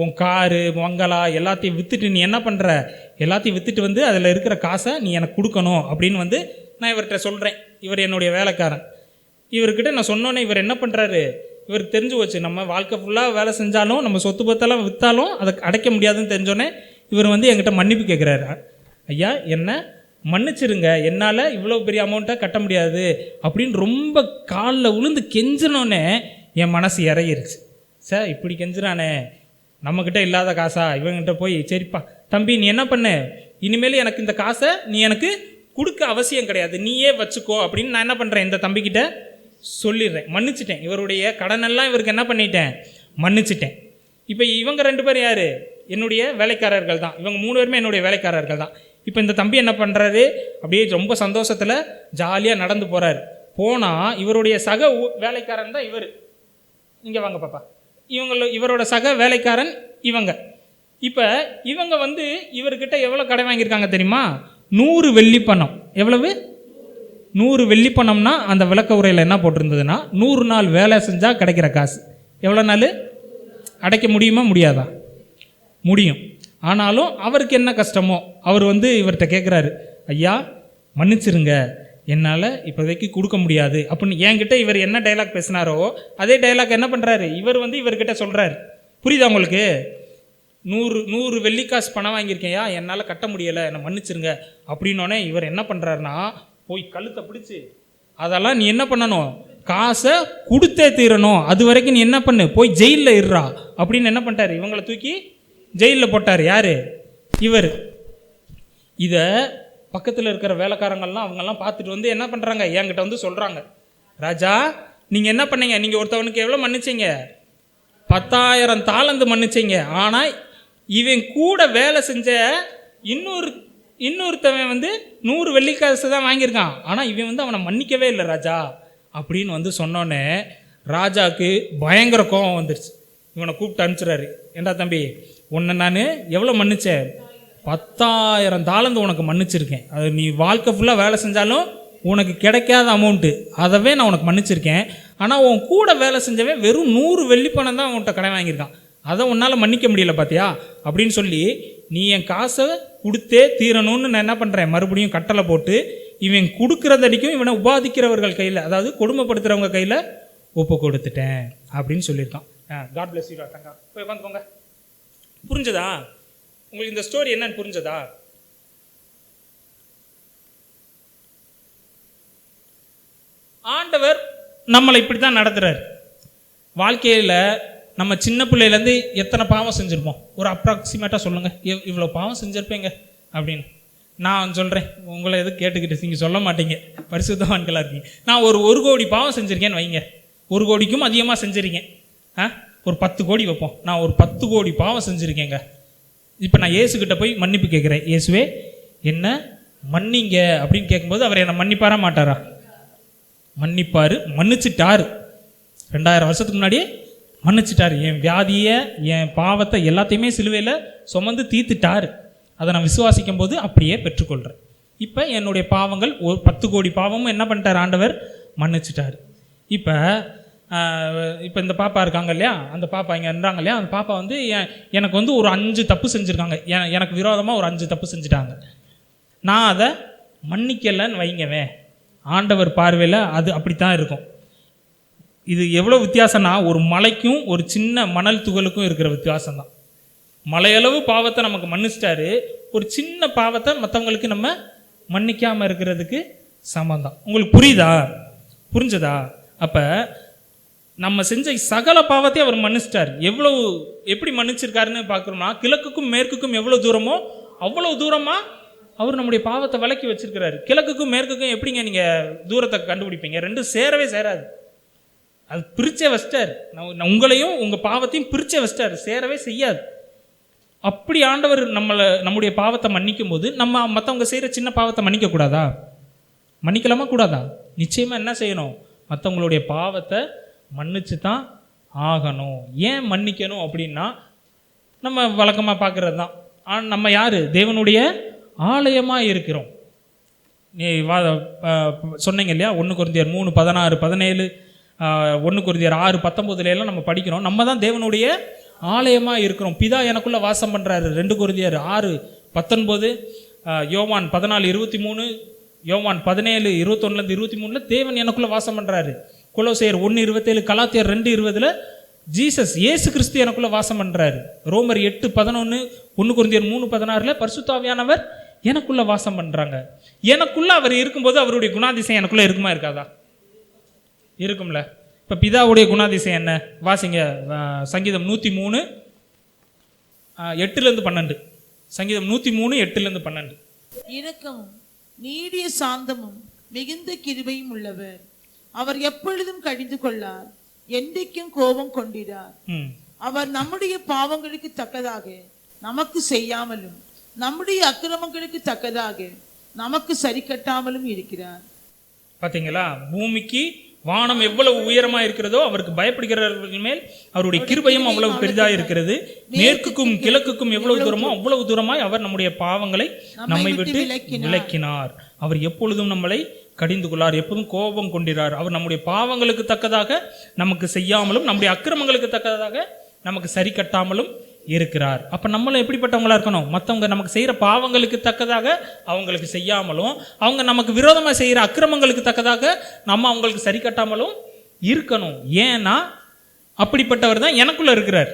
உன் காரு, மங்களா எல்லாத்தையும் விற்றுட்டு நீ என்ன பண்ணுற, எல்லாத்தையும் விற்றுட்டு வந்து அதில் இருக்கிற காசை நீ எனக்கு கொடுக்கணும் அப்படின்னு வந்து நான் இவர்கிட்ட சொல்கிறேன். இவர் என்னுடைய வேலைக்காரன். இவர்கிட்ட நான் சொன்னோன்னே இவர் என்ன பண்ணுறாரு, இவருக்கு தெரிஞ்சு போச்சு, நம்ம வாழ்க்கை ஃபுல்லாக வேலை செஞ்சாலும் நம்ம சொத்து பத்தெல்லாம் விற்றாலும் அதை அடைக்க முடியாதுன்னு தெரிஞ்சோன்னே இவர் வந்து என்கிட்ட மன்னிப்பு கேட்குறாரு. ஐயா என்ன மன்னிச்சிருங்க, என்னால் இவ்வளோ பெரிய அமௌண்ட்டை கட்ட முடியாது அப்படின்னு ரொம்ப காலில் விழுந்து கெஞ்சினோன்னே என் மனசு இறங்கிருச்சு. சார் இப்படி கெஞ்சுறானே, நம்மக்கிட்ட இல்லாத காசா, இவங்கிட்ட போய் சரிப்பா தம்பி நீ என்ன பண்ணு, இனிமேல் எனக்கு இந்த காசை நீ எனக்கு கொடுக்க அவசியம் கிடையாது, நீயே வச்சுக்கோ அப்படின்னு நான் என்ன பண்ணுறேன், இந்த தம்பிக்கிட்ட சொல்லிடுறேன். மன்னிச்சிட்டேன், இவருடைய கடனெல்லாம் இவருக்கு என்ன பண்ணிட்டேன், மன்னிச்சிட்டேன். இப்போ இவங்க 2 பேர் யார், என்னுடைய வேலைக்காரர்கள் தான். இவங்க 3 பேருமே என்னுடைய வேலைக்காரர்கள் தான். இப்போ இந்த தம்பி என்ன பண்ணுறாரு, அப்படியே ரொம்ப சந்தோஷத்தில் ஜாலியாக நடந்து போகிறாரு. போனால் இவருடைய சக வேலைக்காரன் தான் இவர். இங்கே வாங்க பாப்பா, இவரோட சக வேலைக்காரன் இவங்க. இப்போ இவங்க வந்து இவர்கிட்ட எவ்வளோ கடை வாங்கியிருக்காங்க தெரியுமா, 100 வெள்ளி பணம். எவ்வளவு? 100 வெள்ளி பணம்னா அந்த விளக்க உரையில் என்ன போட்டிருந்ததுன்னா, 100 நாள் வேலை செஞ்சால் கிடைக்கிற காசு. எவ்வளோ நாள் அடைக்க முடியுமா, முடியாதா? முடியும். ஆனாலும் அவருக்கு என்ன கஷ்டமோ அவர் வந்து இவர்கிட்ட கேட்குறாரு, ஐயா மன்னிச்சிருங்க, என்னால் இப்போதைக்கு கொடுக்க முடியாது அப்படின்னு. என்கிட்ட இவர் என்ன டைலாக் பேசினாரோ அதே டைலாக் என்ன பண்ணுறாரு, இவர் வந்து இவர்கிட்ட சொல்கிறாரு. புரியுதா உங்களுக்கு? 100 வெள்ளிக்காசு பணம் வாங்கியிருக்கேன்யா, என்னால் கட்ட முடியலை, என்னை மன்னிச்சிருங்க அப்படின்னோடனே இவர் என்ன பண்ணுறாருன்னா, போய் கழுத்தை பிடிச்சி அதெல்லாம் நீ என்ன பண்ணணும், காசை கொடுத்தே தீரணும், அது வரைக்கும் நீ என்ன பண்ணு, போய் ஜெயிலில் இருறா அப்படின்னு என்ன பண்ணிட்டாரு, இவங்களை தூக்கி ஜெயிலில் போட்டார். யார்? இவர். இதை பக்கத்தில் இருக்கிற வேலைக்காரங்கள்லாம் அவங்கெல்லாம் பார்த்துட்டு வந்து என்ன பண்ணுறாங்க, என்கிட்ட வந்து சொல்கிறாங்க, ராஜா நீங்கள் என்ன பண்ணீங்க, நீங்கள் ஒருத்தவனுக்கு எவ்வளோ மன்னிச்சிங்க, 10,000 தாலந்து மன்னிச்சிங்க. ஆனால் இவன் கூட வேலை செஞ்ச இன்னொருத்தவன் வந்து 100 வெள்ளிக்காசு தான் வாங்கியிருக்கான், ஆனால் இவன் வந்து அவனை மன்னிக்கவே இல்லை ராஜா அப்படின்னு வந்து சொன்னோன்னே ராஜாவுக்கு பயங்கர கோபம் வந்துருச்சு. இவனை கூப்பிட்டு அனுப்பிச்சுறாரு, ஏண்டா தம்பி உன்னை நான் எவ்வளோ மன்னிச்சேன், 10,000 தாலந்து உனக்கு மன்னிச்சிருக்கேன், அது நீ வாழ்க்கை ஃபுல்லாக வேலை செஞ்சாலும் உனக்கு கிடைக்காத அமௌண்ட்டு, அதவே நான் உனக்கு மன்னிச்சிருக்கேன். ஆனால் உன் கூட வேலை செஞ்சவன் வெறும் 100 வெள்ளி பணம் தான் உன்கிட்ட கடை வாங்கியிருக்கான், அதை உன்னால் மன்னிக்க முடியல பார்த்தியா அப்படின்னு சொல்லி, நீ என் காசை கொடுத்தே தீரணும்னு நான் என்ன பண்ணுறேன், மறுபடியும் கட்டளை போட்டு இவன் கொடுக்குறதடிக்கும் இவனை உபாதிக்கிறவர்கள் கையில், அதாவது கொடுமைப்படுத்துகிறவங்க கையில் ஒப்பு கொடுத்துட்டேன் அப்படின்னு சொல்லியிருக்கான். காட் பிளஸ் யூ டாக்டங்க, போய் உட்காந்துக்கோங்க. புரிஞ்சதா உங்களுக்கு இந்த ஸ்டோரி என்னன்னு புரிஞ்சதா? ஆண்டவர் நம்மளை இப்படி தான் நடத்துகிறார். வாழ்க்கையில் நம்ம சின்ன பிள்ளையிலேருந்து எத்தனை பாவம் செஞ்சுருப்போம், ஒரு அப்ராக்சிமேட்டாக சொல்லுங்கள், இவ்வளோ பாவம் செஞ்சுருப்பேங்க அப்படின்னு. நான் சொல்கிறேன், உங்களை எதுவும் கேட்டுக்கிட்டு நீங்கள் சொல்ல மாட்டீங்க, பரிசுத்தவான்களாக இருக்கீங்க. நான் ஒரு 1 கோடி பாவம் செஞ்சுருக்கேன்னு வைங்க, 1 கோடிக்கும் அதிகமாக செஞ்சுருக்கேன். ஒரு 10 கோடி வைப்போம், நான் ஒரு 10 கோடி பாவம் செஞ்சுருக்கேங்க. இப்போ நான் இயேசுக்கிட்ட போய் மன்னிப்பு கேட்குறேன், இயேசுவே என்ன மன்னிங்க அப்படின்னு கேட்கும்போது அவர் என்னை மன்னிப்பாரா மாட்டாரா? மன்னிப்பார். மன்னிச்சிட்டார். 2000 வருஷத்துக்கு முன்னாடியே மன்னிச்சிட்டார். என் வியாதியை, என் பாவத்தை எல்லாத்தையுமே சிலுவையில் சுமந்து தீர்த்துட்டார். அதை நான் விசுவாசிக்கும் போது அப்படியே பெற்றுக்கொள்கிறேன். இப்போ என்னுடைய பாவங்கள் ஒரு 10 கோடி பாவமும் என்ன பண்ணிட்டார், ஆண்டவர் மன்னிச்சிட்டார். இப்போ இந்த பாப்பா இருக்காங்க இல்லையா, அந்த பாப்பா இங்கே இருந்தாங்க இல்லையா, அந்த பாப்பா வந்து எனக்கு வந்து ஒரு 5 தப்பு செஞ்சுருக்காங்க, எனக்கு விரோதமாக ஒரு 5 தப்பு செஞ்சுட்டாங்க. நான் அதை மன்னிக்கலைன்னு வைங்கவே, ஆண்டவர் பார்வையில் அது அப்படித்தான் இருக்கும். இது எவ்வளோ வித்தியாசம்னா, ஒரு மலைக்கும் ஒரு சின்ன மணல் துகளுக்கும் இருக்கிற வித்தியாசம் தான். மலையளவு பாவத்தை நமக்கு மன்னிச்சிட்டாரு, ஒரு சின்ன பாவத்தை மற்றவங்களுக்கு நம்ம மன்னிக்காமல் இருக்கிறதுக்கு சமம் தான். உங்களுக்கு புரியுதா? புரிஞ்சதா? அப்போ நம்ம செஞ்ச சகல பாவத்தை அவர் மன்னிச்சிட்டார். எப்படி மன்னிச்சிருக்காருன்னு பார்க்குறோம்னா, கிழக்குக்கும் மேற்குக்கும் எவ்வளோ தூரமோ அவ்வளோ தூரமாக அவர் நம்முடைய பாவத்தை விலக்கி வச்சிருக்கிறாரு. கிழக்குக்கும் மேற்குக்கும் எப்படிங்க நீங்கள் தூரத்தை கண்டுபிடிப்பீங்க? ரெண்டும் சேரவே சேராது. அது பிரிச்சே வச்சிட்டார். உங்களையும் உங்கள் பாவத்தையும் பிரிச்சே வச்சிட்டார், சேரவே செய்யாது. அப்படி ஆண்டவர் நம்முடைய பாவத்தை மன்னிக்கும் போது நம்ம மற்றவங்க செய்கிற சின்ன பாவத்தை மன்னிக்கக்கூடாதா? மன்னிக்கலாமா கூடாதா? நிச்சயமாக என்ன செய்யணும்? மற்றவங்களுடைய பாவத்தை மன்னிச்சு தான் ஆகணும். ஏன் மன்னிக்கணும் அப்படின்னா, நம்ம வழக்கமாக பார்க்குறது தான். ஆனால் நம்ம யார்? தேவனுடைய ஆலயமாக இருக்கிறோம். நீ சொன்னீங்க இல்லையா, 1 கொரிந்தியர் 3:16, 17, 1 கொரிந்தியர் 6:19 நம்ம படிக்கிறோம். நம்ம தான் தேவனுடைய ஆலயமாக இருக்கிறோம். பிதா எனக்குள்ளே வாசம் பண்ணுறாரு. 2 கொரிந்தியர் 6:19, யோவான் 14:23, யோவான் 17:21-23 தேவன் எனக்குள்ளே வாசம் பண்ணுறாரு. கொலோசையர் 1:27, கலாத்தியர் 2:20 ஜீசஸ் இயேசு கிறிஸ்து எனக்குள்ளே வாசம் பண்ணுறாரு. ரோமர் 8:11, 1 கொரிந்தியர் 3:16 பரிசுத்த ஆவியானவர் எனக்குள்ளே வாசம் பண்ணுறாங்க. எனக்குள்ளே அவர் இருக்கும்போது அவருடைய குணாதிசயம் எனக்குள்ளே இருக்குமா இருக்காதா? இருக்கும்ல. இப்போ பிதாவுடைய குணாதிசயம் என்ன? வாசிங்க சங்கீதம் 103, 8-12. சங்கீதம் 103, 8-12. இரக்கமும் நீடிய சாந்தமும் மிகுந்த கிருபையும் உள்ளவர். அவர் எப்பொழுதும் கடிந்து கொள்ளார், என்றைக்கும் கோபம் கொண்டிரார். அவர் நம்முடைய பாவங்களுக்கு தக்கதாக நமக்கு செய்யாமலும் நம்முடைய அக்கிரமங்களுக்கு தக்கதாக நமக்கு சரி கட்டாமலும் இருக்கிறார். பார்த்தீங்களா? பூமிக்கு வானம் எவ்வளவு உயரமா இருக்கிறதோ அவருக்கு பயப்படுகிறவர்கள் மேல் அவருடைய கிருபையும் அவ்வளவு பெரிதாக இருக்கிறது. மேற்குக்கும் கிழக்குக்கும் எவ்வளவு தூரமோ அவ்வளவு தூரமாய் அவர் நம்முடைய பாவங்களை நம்மை விட்டு விலக்கினார். அவர் எப்பொழுதும் நம்மளை கடிந்து கொள்ளார், எப்போதும் கோபம் கொண்டிறார். அவர் நம்முடைய பாவங்களுக்கு தக்கதாக நமக்கு செய்யாமலும் நம்முடைய அக்கிரமங்களுக்கு தக்கதாக நமக்கு சரி கட்டாமலும் இருக்கிறார். அப்போ நம்மளும் எப்படிப்பட்டவங்களா இருக்கணும்? மற்றவங்க நமக்கு செய்கிற பாவங்களுக்கு தக்கதாக அவங்களுக்கு செய்யாமலும், அவங்க நமக்கு விரோதமாக செய்கிற அக்கிரமங்களுக்கு தக்கதாக நம்ம அவங்களுக்கு சரி கட்டாமலும் இருக்கணும். ஏன்னா அப்படிப்பட்டவர் தான் எனக்குள்ளே இருக்கிறார்.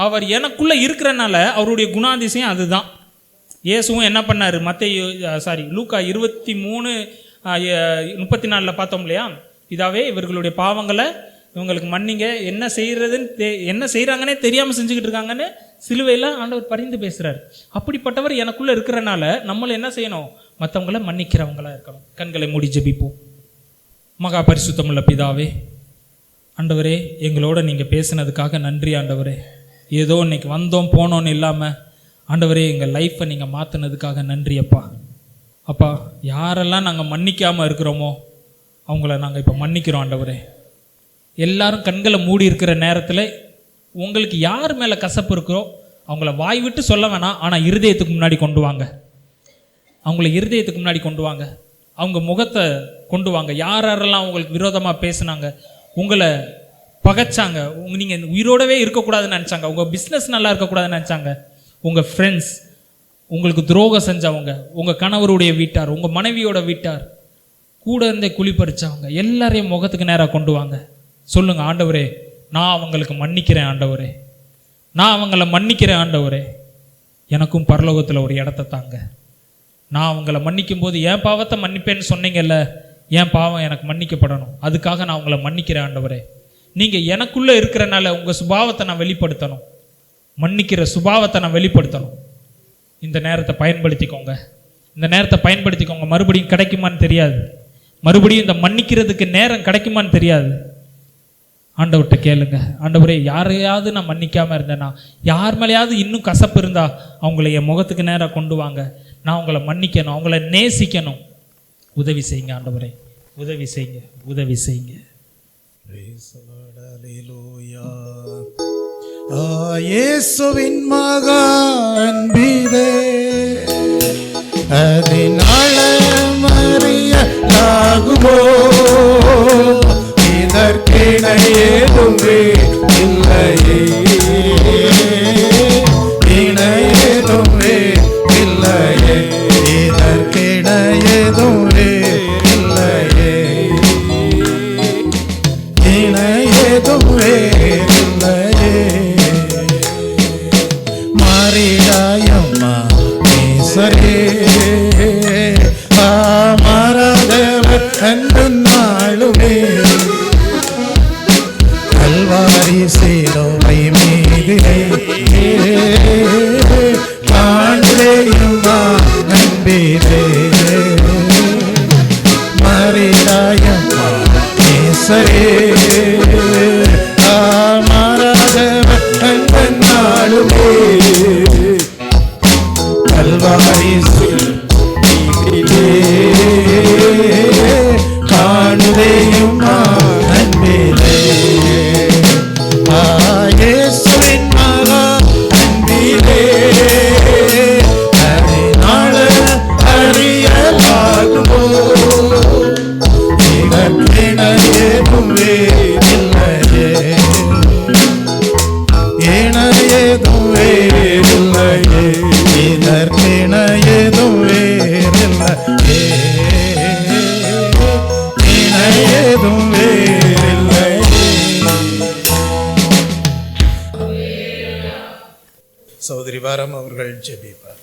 அவர் எனக்குள்ளே இருக்கிறனால அவருடைய குணாதிசயம் அதுதான். இயேசுவும் என்ன பண்ணார்? லூக்கா 23:34 பார்த்தோம் இல்லையா? இதாவே இவர்களுடைய பாவங்களை இவங்களுக்கு மன்னிங்க, என்ன செய்கிறாங்கன்னே தெரியாமல் செஞ்சுக்கிட்டு இருக்காங்கன்னு சிலுவையில் ஆண்டவர் பரிந்து பேசுகிறார். அப்படிப்பட்டவர் எனக்குள்ளே இருக்கிறனால நம்மளை என்ன செய்யணும்? மற்றவங்களை மன்னிக்கிறவங்களா இருக்கணும். கண்களை மூடி ஜெபிப்போம். மகா பரிசுத்தமுள்ள பிதாவே, ஆண்டவரே, எங்களோட நீங்கள் பேசினதுக்காக நன்றி ஆண்டவரே. ஏதோ இன்னைக்கு வந்தோம் போனோன்னு இல்லாமல் ஆண்டவரே எங்கள் லைஃப்பை நீங்கள் மாற்றினதுக்காக நன்றி அப்பா. அப்பா, யாரெல்லாம் நாங்கள் மன்னிக்காமல் இருக்கிறோமோ அவங்கள நாங்கள் இப்போ மன்னிக்கிறோம் ஆண்டவரே. எல்லாரும் கண்களை மூடி இருக்கிற நேரத்தில் உங்களுக்கு யார் மேலே கசப்பு இருக்கிறோ அவங்கள வாய் விட்டு சொல்ல வேணாம், ஆனால் இருதயத்துக்கு முன்னாடி கொண்டு வாங்க. அவங்கள இருதயத்துக்கு முன்னாடி கொண்டு வாங்க. அவங்க முகத்தை கொண்டு வாங்க. யாரெல்லாம் உங்களுக்கு விரோதமாக பேசுனாங்க, உங்களை பகைச்சாங்க, நீங்கள் உயிரோடவே இருக்கக்கூடாதுன்னு நினச்சாங்க, உங்கள் பிஸ்னஸ் நல்லா இருக்கக்கூடாதுன்னு நினச்சாங்க, உங்கள் ஃப்ரெண்ட்ஸ், உங்களுக்கு துரோகம் செஞ்சவங்க, உங்கள் கணவருடைய வீட்டார், உங்கள் மனைவியோட வீட்டார், கூட இருந்தே குழி பறிச்சவங்க எல்லாரையும் முகத்துக்கு நேராக கொண்டு வாங்க. சொல்லுங்கள், ஆண்டவரே நான் அவங்களுக்கு மன்னிக்கிறேன் ஆண்டவரே, நான் அவங்கள மன்னிக்கிறேன் ஆண்டவரே, எனக்கும் பரலோகத்தில் ஒரு இடத்த தாங்க. நான் அவங்கள மன்னிக்கும் போது என் பாவத்தை மன்னிப்பேன்னு சொன்னீங்கல்ல, என் பாவம் எனக்கு மன்னிக்கப்படணும். அதுக்காக நான் அவங்கள மன்னிக்கிறேன் ஆண்டவரே. நீங்கள் எனக்குள்ளே இருக்கிறனால உங்கள் சுபாவத்தை நான் வெளிப்படுத்தணும், மன்னிக்கிற சுபாவத்தை நான் வெளிப்படுத்தணும். இந்த நேரத்தை பயன்படுத்திக்கோங்க, இந்த நேரத்தை பயன்படுத்திக்கோங்க. மறுபடியும் கிடைக்குமான்னு தெரியாது, மறுபடியும் இந்த மன்னிக்கிறதுக்கு நேரம் கிடைக்குமான்னு தெரியாது. ஆண்டவர்கிட்ட கேளுங்க, ஆண்டவரே யாரையாவது நான் மன்னிக்காமல் இருந்தேன்னா, யார் மேலேயாவது இன்னும் கசப்பு இருந்தா அவங்கள என் முகத்துக்கு நேராக கொண்டு வாங்க. நான் அவங்கள மன்னிக்கணும், அவங்கள நேசிக்கணும். உதவி செய்யுங்க ஆண்டவரே, உதவி செய்யுங்க, உதவி செய்யுங்க. இயேசுவின் மகன் பிதே அதனால மறியலாகுமோ, இதற்கிணை ஏதுமே இல்லையே, இணை ஏதுமே இல்லையே, இதற்கிணை ஏதுமே இல்லையே, இணை ஏதுமே இல்லையே. மாறிடாயம்மா நீசரே, மாறாதவர் கல்வாரி சிலுவை மீதிலே காண்பேயும் அன்பிலே மறியாயம் நேசரே மாறாதவர் அன்பன் நாளுமே கல்வாரி சிலுவையிலே காணுதேயும் அன்பிலே இயேசுவின் மகா அன்பிலே அதனால அறியலாகுமோ இதற்கென ஏதும் வேறில்லையே என ஏதும் வேறில்லையே இதற்கென ஏதும் வேறில்லையே என ஏதும் வேறில்லையே. சகோதரி வாரம் அவர்கள் ஜெபிப்பார்.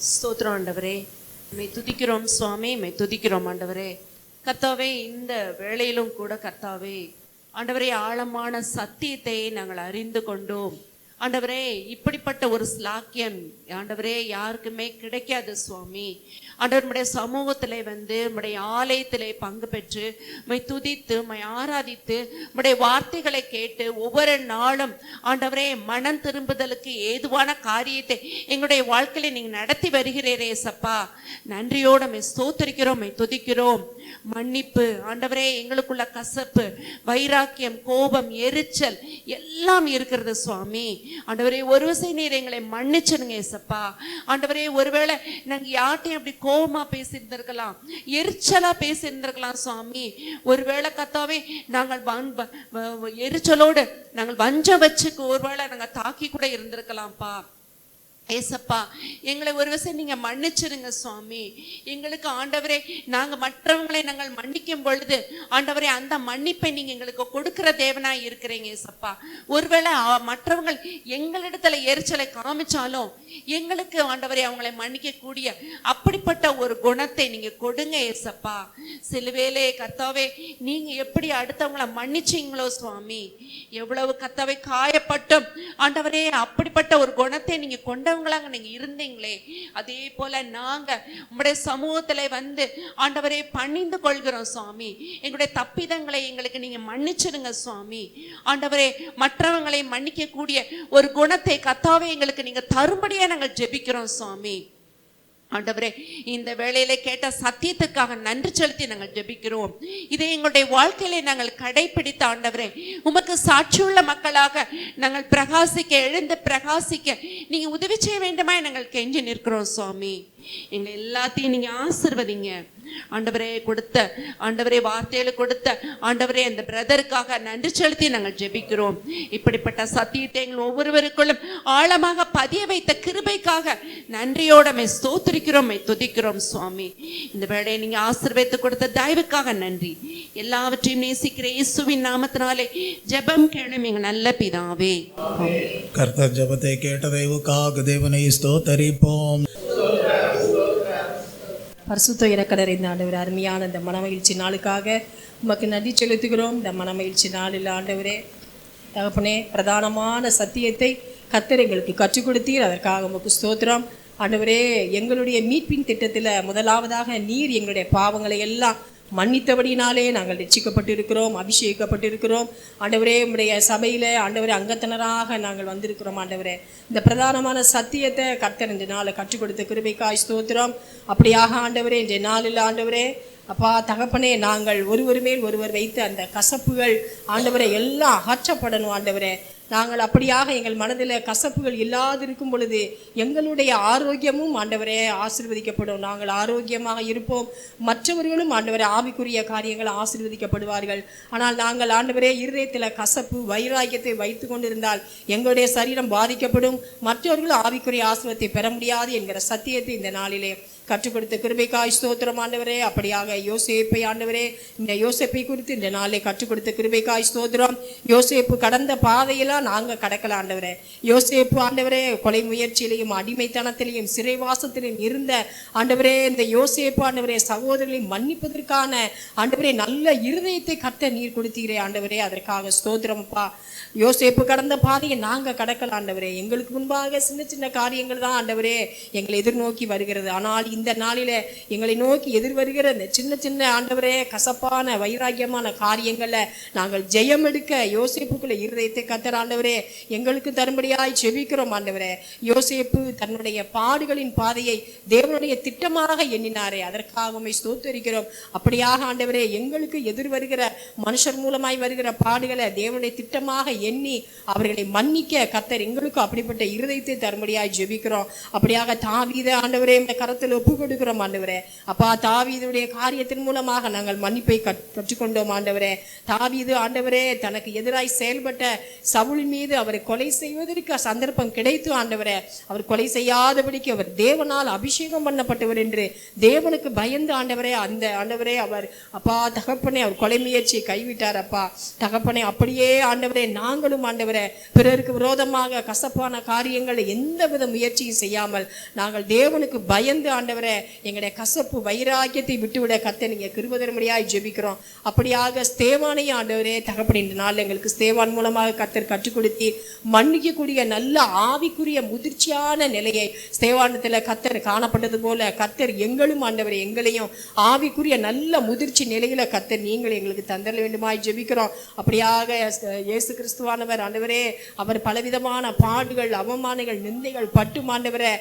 ஸ்தோத்திரம் ஆண்டவரே, மை துதிக்கிறோம் சுவாமி, மை துதிக்கிறோம் ஆண்டவரே. கர்த்தாவே, இந்த வேளையிலும் கூட கர்த்தாவே ஆண்டவரே ஆழமான சத்தியத்தை நாங்கள் அறிந்து கொண்டோம் ஆண்டவரே. இப்படிப்பட்ட ஒரு ஸ்லாக்கியம் ஆண்டவரே யாருக்குமே கிடைக்காது சுவாமி. ஆண்டவர் நம்முடைய சமூகத்திலே வந்து நம்முடைய ஆலயத்திலே பங்கு பெற்று மை துதித்து மை ஆராதித்து நம்முடைய வார்த்தைகளை கேட்டு ஒவ்வொரு நாளும் ஆண்டவரே மனம் திரும்புதலுக்கு ஏதுவான காரியத்தை எங்களுடைய வாழ்க்கையில நீங்க நடத்தி வருகிறீரே சப்பா. நன்றியோட மை ஸ்தோத்திரிக்கிறோம், மை துதிக்கிறோம். மன்னிப்பு ஆண்டவரே, எங்களுக்குள்ள கசப்பு, வைராக்கியம், கோபம், எரிச்சல் எல்லாம் இருக்கிறது சுவாமி. ஆண்டவரே ஒரு விசை நீர் எங்களை மன்னிச்சிருங்க ஏசப்பா. ஆண்டவரே ஒருவேளை நாங்க யார்ட்டையும் அப்படி கோபமா பேசியிருந்திருக்கலாம், எரிச்சலா பேசியிருந்திருக்கலாம் சுவாமி. ஒருவேளை கர்த்தாவே நாங்கள் எரிச்சலோடு நாங்கள் வஞ்சம் வச்சு ஒருவேளை நாங்க தாக்கி கூட இருந்திருக்கலாம்ப்பா ஏசப்பா. எங்களை ஒரு விஷயம் நீங்க மன்னிச்சிருங்க சுவாமி. எங்களுக்கு ஆண்டவரே நாங்க மற்றவங்களை நாங்கள் மன்னிக்கும் பொழுது ஆண்டவரே அந்த மன்னிப்பை நீங்க எங்களுக்கு கொடுக்கிற தேவனா இருக்கிறீங்க ஏசப்பா. ஒருவேளை மற்றவங்கள் எங்களிடத்துல எரிச்சலை காமிச்சாலும் எங்களுக்கு ஆண்டவரே அவங்களை மன்னிக்க கூடிய அப்படிப்பட்ட ஒரு குணத்தை நீங்க கொடுங்க ஏசப்பா. சிலுவையிலே கர்த்தாவே நீங்க எப்படி அடுத்தவங்களை மன்னிச்சீங்களோ சுவாமி, எவ்வளவு கர்த்தாவே காயப்பட்டும் ஆண்டவரே அப்படிப்பட்ட ஒரு குணத்தை நீங்க கொண்டவங்களாங்க நீங்க இருந்தீங்களே, அதே போல நாங்க உங்களுடைய சமூகத்துல வந்து ஆண்டவரே பணிந்து கொள்கிறோம் சுவாமி. எங்களுடைய தப்பிதங்களை எங்களுக்கு நீங்க மன்னிச்சிருங்க சுவாமி. ஆண்டவரே மற்றவங்களை மன்னிக்க கூடிய ஒரு குணத்தை கர்த்தாவே எங்களுக்கு நீங்க தரும்படியா நாங்கள் ஜெபிக்கிறோம் சுவாமி. ஆண்டவரே இந்த வேளையில கேட்ட சத்தியத்துக்காக நன்றி செலுத்தி நாங்கள் ஜெபிக்கிறோம். இதை எங்களுடைய வாழ்க்கையில நாங்கள் கடைபிடித்த ஆண்டவரே உமக்கு சாட்சியுள்ள மக்களாக நாங்கள் பிரகாசிக்க, எழுந்து பிரகாசிக்க நீங்க உதவி செய்ய வேண்டுமா நாங்கள் கெஞ்சி நிற்கிறோம் சுவாமி. எங்க எல்லாத்தையும் நீங்க ஆசீர்வதிங்க ஆண்டவரே. கொடுத்த ஆண்டவரே வார்த்தையில கொடுத்த ஆண்டவரே அந்த பிரதருக்காக நன்றி செலுத்தி நாங்கள் ஜெபிக்கிறோம். இப்படிப்பட்ட சத்தியத்தை எங்கள் ஒவ்வொருவருக்குள்ளும் ஆழமாக பதிய வைத்த கிருபைக்காக நன்றியோட ஸ்தோத்திரிக்கிறோம், துதிக்கிறோம் சுவாமி. இந்த வேளையை நீங்க ஆசீர்வதித்து கொடுத்த தயவுக்காக நன்றி. எல்லாவற்றையும் நேசிக்கிற இயேசுவின் நாமத்தினாலே ஜெபம் கேளும் எங்கள் நல்ல பிதாவே. கர்த்தர் ஜெபத்தை கேட்ட தயவுக்காக தேவனை ஸ்தோத்தரிப்போம். பரிசுத்த இரக்கடர் இந்த ஆண்டவர் அருமையான இந்த மனமகிழ்ச்சி நாளுக்காக உமக்கு நன்றி செலுத்துகிறோம். இந்த மனமகிழ்ச்சி நாளில் ஆண்டவரே தகப்பனே பிரதானமான சத்தியத்தை கர்த்தர் எங்களுக்கு கற்றுக் கொடுத்தீர், அதற்காக உமக்கு ஸ்தோத்திரம். ஆண்டவரே எங்களுடைய மீட்பின் திட்டத்தில் முதலாவதாக நீர் எங்களுடைய பாவங்களை எல்லாம் மன்னித்தபடினாலே நாங்கள் ரட்சிக்கப்பட்டிருக்கிறோம், அபிஷேகிக்கப்பட்டிருக்கிறோம். ஆண்டவரே உம்முடைய சபையில் ஆண்டவரே அங்கத்தினராக நாங்கள் வந்திருக்கிறோம். ஆண்டவரே இந்த பிரதானமான சத்தியத்தை கர்த்தர் இந்த நாளை கற்றுக் கொடுத்த கிருபைக்காய் ஸ்தோத்திரம். அப்படியாக ஆண்டவரே இன்றைய நாளில் ஆண்டவரே அப்பா தகப்பனே நாங்கள் ஒருவர் மேல் ஒருவர் வைத்து அந்த கசப்புகள் ஆண்டவரை எல்லாம் அகற்றப்படணும். ஆண்டவரே நாங்கள் அப்படியாக எங்கள் மனதில் கசப்புகள் இல்லாதிருக்கும் பொழுது எங்களுடைய ஆரோக்கியமும் ஆண்டவரே ஆசீர்வதிக்கப்படும். நாங்கள் ஆரோக்கியமாக இருப்போம், மற்றவர்களும் ஆண்டவரே ஆவிக்குரிய காரியங்கள் ஆசீர்வதிக்கப்படுவார்கள். ஆனால் நாங்கள் ஆண்டவரே இருதயத்தில் கசப்பு வைராக்கியத்தை வைத்து கொண்டிருந்தால் எங்களுடைய சரீரம் பாதிக்கப்படும், மற்றவர்களும் ஆவிக்குரிய ஆசீர்வாதத்தை பெற முடியாது என்கிற சத்தியத்தை இந்த நாளிலே கற்றுக் கொடுத்த கிருபைக்காய் ஸ்தோத்திரம் ஆண்டவரே. அப்படியாக யோசேப்பை ஆண்டவரே, இந்த யோசேப்பை குறித்து இந்த நாளை கற்றுக் கொடுத்த கிருபைக்காய் ஸ்தோத்திரம். யோசேப்பு கடந்த பாதையெல்லாம் நாங்கள் கடக்கல ஆண்டவரே. யோசேப்பு ஆண்டவரே கொலை முயற்சியிலையும் அடிமைத்தனத்திலையும் சிறைவாசத்திலையும் இருந்த ஆண்டவரே இந்த யோசேப்பு ஆண்டவரே சகோதரர்களை மன்னிப்பதற்கான ஆண்டவரே நல்ல இருதயத்தை கர்த்தர் நீர் கொடுத்தீரே ஆண்டவரே, அதற்காக ஸ்தோத்திரம் அப்பா. யோசேப்பு கடந்த பாதையை நாங்கள் கடக்கல ஆண்டவரே. எங்களுக்கு முன்பாக சின்ன சின்ன காரியங்கள் தான் ஆண்டவரே எங்களை எதிர்நோக்கி வருகிறது. ஆனால் இந்த நாளில் எங்களை நோக்கி எதிர் வருகிற இந்த சின்ன சின்ன ஆண்டவரே கசப்பான வைராக்கியமான காரியங்களில் நாங்கள் ஜெயம் எடுக்க யோசேப்புக்குள்ள இருதயத்தை கர்த்தர் ஆண்டவரே எங்களுக்கு தரும்படியாய் செபிக்கிறோம் ஆண்டவரே. யோசேப்பு தன்னுடைய பாடுகளின் பாதையை தேவனுடைய திட்டமாக எண்ணினாரே, அதற்காக உம்மை ஸ்தோத்திரிக்கிறோம். அப்படியாக ஆண்டவரே எங்களுக்கு எதிர் வருகிற மனுஷர் மூலமாய் வருகிற பாடுகளை தேவனுடைய திட்டமாக எண்ணி அவர்களை மன்னிக்க கர்த்தர் எங்களுக்கு அப்படிப்பட்ட இருதயத்தை தரும்படியாய் ஜெபிக்கிறோம். அப்படியாக தாவீதை ஆண்டவரே இந்த கரத்தில் ஒப்பு கொடுக்கிறோம் ஆண்டவரே. அப்பா தாவீதுடைய காரியத்தின் மூலமாக நாங்கள் மன்னிப்பை கற்றுக்கொண்டோம் ஆண்டவரே. தாவீது ஆண்டவரே தனக்கு எதிராய் செயல்பட்ட சவுல் மீது அவரை கொலை செய்வதற்கு சந்தர்ப்பம் கிடைத்து ஆண்டவரே அவர் கொலை செய்யாதபடிக்கு அவர் தேவனால் அபிஷேகம் பண்ணப்பட்டவர் என்று தேவனுக்கு பயந்து ஆண்டவரே அந்த ஆண்டவரே அவர் அப்பா தகப்பனே அவர் கொலை முயற்சியை கைவிட்டார். அப்பா தகப்பனே அப்படியே ஆண்டவரே நாங்களும் ஆண்டவரே பிறருக்கு விரோதமாக கசப்பான காரியங்களை எந்தவித முயற்சியும் செய்யாமல் நாங்கள் தேவனுக்கு பயந்து ஆண்டவரே எங்களுடைய கசப்பு வைராக்கியத்தை விட்டுவிட கர்த்தர் நீங்க கிருபை தரும்படியாய் ஜெபிக்கிறோம். அப்படியாக ஸ்தேவானையும் ஆண்டவரே தகப்பனே இந்த நாள் எங்களுக்கு ஸ்தேவான் மூலமாக கர்த்தர் கற்றுக் கொடுத்து மன்னிக்கக்கூடிய நல்ல ஆவிக்குரிய முதிர்ச்சியான நிலையை ஸ்தேவானத்தில் கர்த்தர் காணப்பட்டது போல கர்த்தர் எங்களும் ஆண்டவரே எங்களையும் ஆவிக்குரிய நல்ல முதிர்ச்சி நிலையில கர்த்தர் நீங்கள் எங்களுக்கு தந்தர வேண்டுமாய் ஜெபிக்கிறோம். அப்படியாக இயேசு கிறிஸ்துவானவர் ஆண்டவரே அவர் பலவிதமான பாடுகள் அவமானங்கள் நிந்தைகள் பட்டு ஆண்டவரே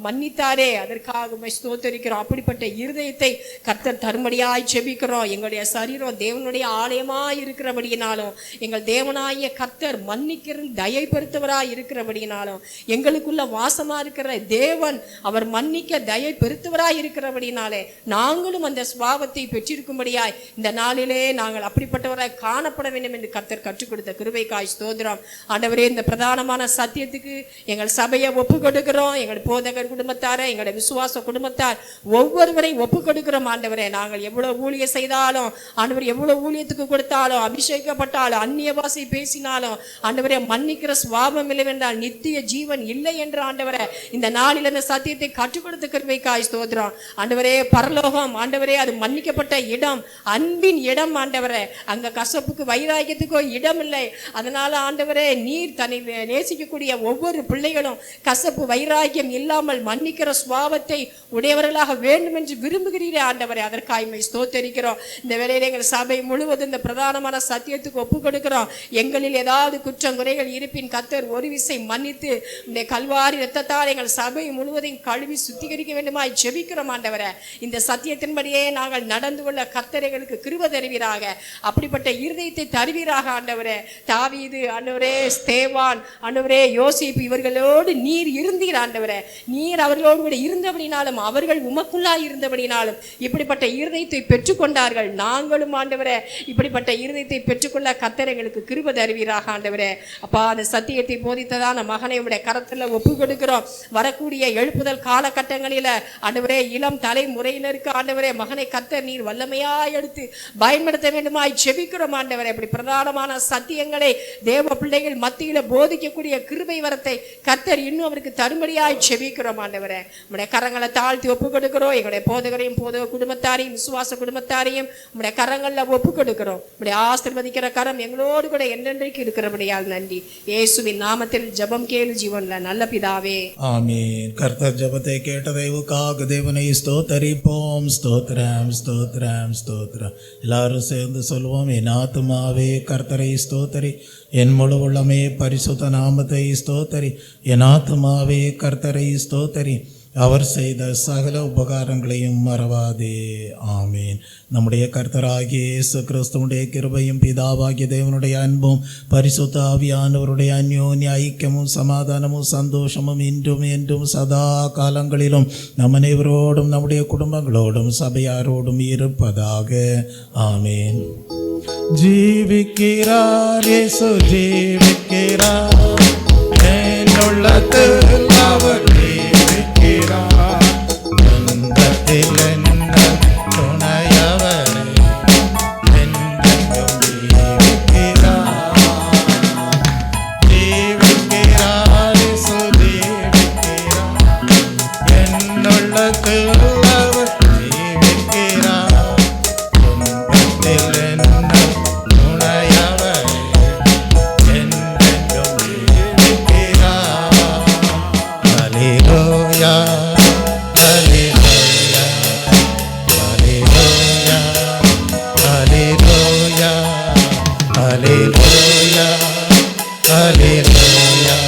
மன்னித்தாரே, அதற்காக ஸ்தோத்திரிக்கிறோம். அப்படிப்பட்ட இருதயத்தை கர்த்தர் தரும்படியாய் ஜெபிக்கிறோம். எங்களுடைய சரீரம் தேவனுடைய ஆலயமாய் இருக்கிறபடியினாலும் எங்கள் தேவனாய கர்த்தர் மன்னிக்கிற தயை பெருத்தவராய் இருக்கிறபடியினாலும் எங்களுக்குள்ள வாசமா இருக்கிற தேவன் அவர் மன்னிக்க தயை பெருத்தவராய் இருக்கிறபடினாலே நாங்களும் அந்த சுபாவத்தை பெற்றிருக்கும்படியாய் இந்த நாளிலே நாங்கள் அப்படிப்பட்டவராய் காணப்பட வேண்டும் என்று கர்த்தர் கற்றுக் கொடுத்த கிருபைக்காய் ஸ்தோத்திரம் ஆண்டவரே. இந்த பிரதானமான சத்தியத்துக்கு எங்கள் சபையை ஒப்பு கொடுக்கிறோம். எங்கள் போதகர் குடும்பத்தாரை எங்களுடைய விசுவாச குடும்பத்தார் ஒவ்வொருவரையும் ஒப்பு கொடுக்கிறோம் ஆண்டவரே. நாங்கள் எவ்வளவு ஊழியம் செய்தாலும் ஆண்டவர் எவ்வளவு ஊழியத்துக்கு கொடுத்தாலும் அபிஷேகப்பட்டாலும் அந்நிய பாஷை பேசினாலும் ஆண்டவரே மன்னிக்கிற சுவாபம் இல்லைவென்றால் நித்திய ஜீவன் இல்லை என்று ஆண்டவரே இந்த நாளில் இந்த சத்தியத்தை கற்றுக் கொடுத்த கிருபைக்காய் ஸ்தோத்திரம் ஆண்டவரே. பரலோகம் ஆண்டவரே அது மன்னிக்கப்பட்ட இடம், அன்பின் இடம் ஆண்டவரே. அங்க கசப்புக்கு வைராக்கியத்துக்கோ இடம் இல்லை. அதனால ஆண்டவரே நீர் தன்னை நேசிக்கக்கூடிய ஒவ்வொரு பிள்ளைகளும் கசப்பு வைராக்கியம் இல்லாமல் மன்னிக்கிற சுபாவத்தை உடையவர்களாக வேண்டும் என்று விரும்புகிறீரே ஆண்டவரே, அதற்காக ஸ்தோத்திரிக்கிறோம். இந்த வேளையில எங்கள் சபை முழுவதும் இந்த பிரதானமான சத்தியத்துக்கு ஒப்பு கொடுக்கிறோம். எங்களில் ஏதாவது குற்றம் குறைகள் இருப்பின் கர்த்தர் ஒரு விசை மன்னித்து இந்த கல்வாரி இரத்தத்தால் எங்கள் சபை முழுவதையும் கழுவி சுத்திகரிக்க வேண்டுமாய் ஜெபிக்கிறோம் ஆண்டவரே. இந்த சத்தியத்தின்படியே நாங்கள் நடந்து கொள்ள கர்த்தர் எங்களுக்கு கிருபை தருவீராக. அப்படிப்பட்ட இருதயத்தை தருவீராக ஆண்டவரே. தாவீது ஆண்டவரே, ஸ்தேவான் ஆண்டவரே, யோசேப்பு இவர்களோடு நீர் இருந்தீர் ஆண்டவரே. நீர் அவர்களோடு கூட இருந்தபடினாலும் அவர்கள் உமக்குள்ளாய் இருந்தபடினாலும் இப்படிப்பட்ட இருதயத்தை பெற்றுக்கொண்டார்கள். நாங்களும் ஆண்டவரே இப்படிப்பட்ட இருதயத்தை பெற்றுக்கொள்ள கர்த்தர் எங்களுக்கு கிருபை தருவீராக ஆண்டவரே. அப்பா அந்த சத்தியத்தை போதித்ததான மகனை உடைய கரத்துல ஒப்பு கொடுக்கிறோம். வரக்கூடிய எழுப்புதல் காலகட்டங்களில ஆண்டவரே இளம் தலைமுறையினருக்கு ஆண்டவரே மகனை கர்த்தர் நீர் வல்லமையா எடுத்து பயன்படுத்த வேண்டுமாய் ஜெபிக்கிறோம் ஆண்டவரே. இப்படி பிரதானமான சத்தியங்களை தேவ பிள்ளைகள் மத்தியில போதிக்கக்கூடிய கிருபை வரத்தை கர்த்தர் இன்னும் அவருக்கு தரும்படியாய் ஜெபிக்கிறோம் ஆண்டவரே. உடைய கரங்களை தாழ்த்தி ஒப்பு கொடுக்கிறோம். எங்களுடைய போதகரையும் போதக குடும்பத்தாரையும் விசுவாச குடும்பத்தாரையும் உடைய கரங்கள்ல ஒப்பு கொடுக்கிறோம். உடைய ஆசீர்வதிக்கிற கரம் எங்களோடு கூட என்றென்றைக்கு இருக்கிறபடியால் நன்றி. இயேசுவின் நாமத்தில் ஜெபம் கேளு ஜீவன்ல நல்ல பிதாவே, ஆமென். கர்த்தர் ஜெபத்தை கேட்ட தயவுக்காக தேவனை ஸ்தோத்தரிப்போம். ஸ்தோத்திரம் ஸ்தோத்திரம் ஸ்தோத்திரம். எல்லாரும் சேர்ந்து சொல்லுவோம். என் ஆத்துமாவே கர்த்தரை ஸ்தோத்தரி, என் முழு உள்ளமே பரிசுத்த நாமத்தை ஸ்தோத்தரி. என் ஆத்துமாவே கர்த்தரை ஸ்தோத்தரி, அவர் செய்த சகல உபகாரங்களையும் மறவாதே. ஆமீன். நம்முடைய கர்த்தராகிய இயேசு கிறிஸ்துவுடைய கிருபையும் பிதாவாகிய தேவனுடைய அன்பும் பரிசுத்த ஆவியானவருடைய அந்யோன்ய ஐக்கியமும் சமாதானமும் சந்தோஷமும் இன்றும் என்றும் சதா காலங்களிலும் நம் அனைவரோடும் நம்முடைய குடும்பங்களோடும் சபையாரோடும் இருப்பதாக. ஆமீன். ஜீவிக்கிறார் இயேசு ஜீவிக்கிறார், என்னுள்ளத்தில் அவர் ஜீவிக்கிறார். Hallelujah, hallelujah,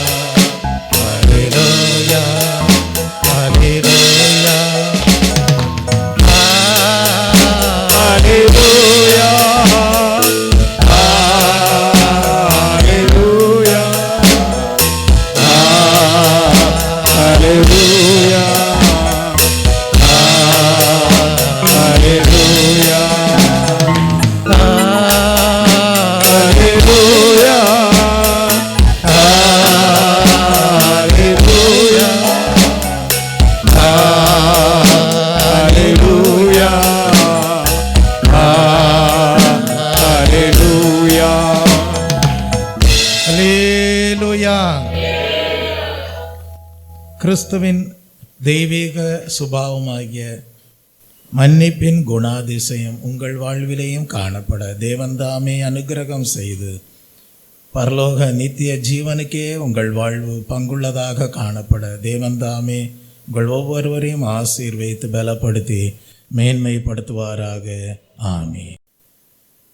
hallelujah, hallelujah, hallelujah, கிறிஸ்துவின் தெய்வீக சுபாவமாகிய மன்னிப்பின் குணாதிசயம் உங்கள் வாழ்விலேயும் காணப்பட தேவன்தாமே அனுக்கிரகம் செய்து பரலோக நித்திய ஜீவனுக்கே உங்கள் வாழ்வு பங்குள்ளதாக காணப்பட தேவன்தாமே உங்கள் ஒவ்வொருவரையும் ஆசீர்வதித்து பலப்படுத்தி மேன்மைப்படுத்துவாராக. ஆமென்.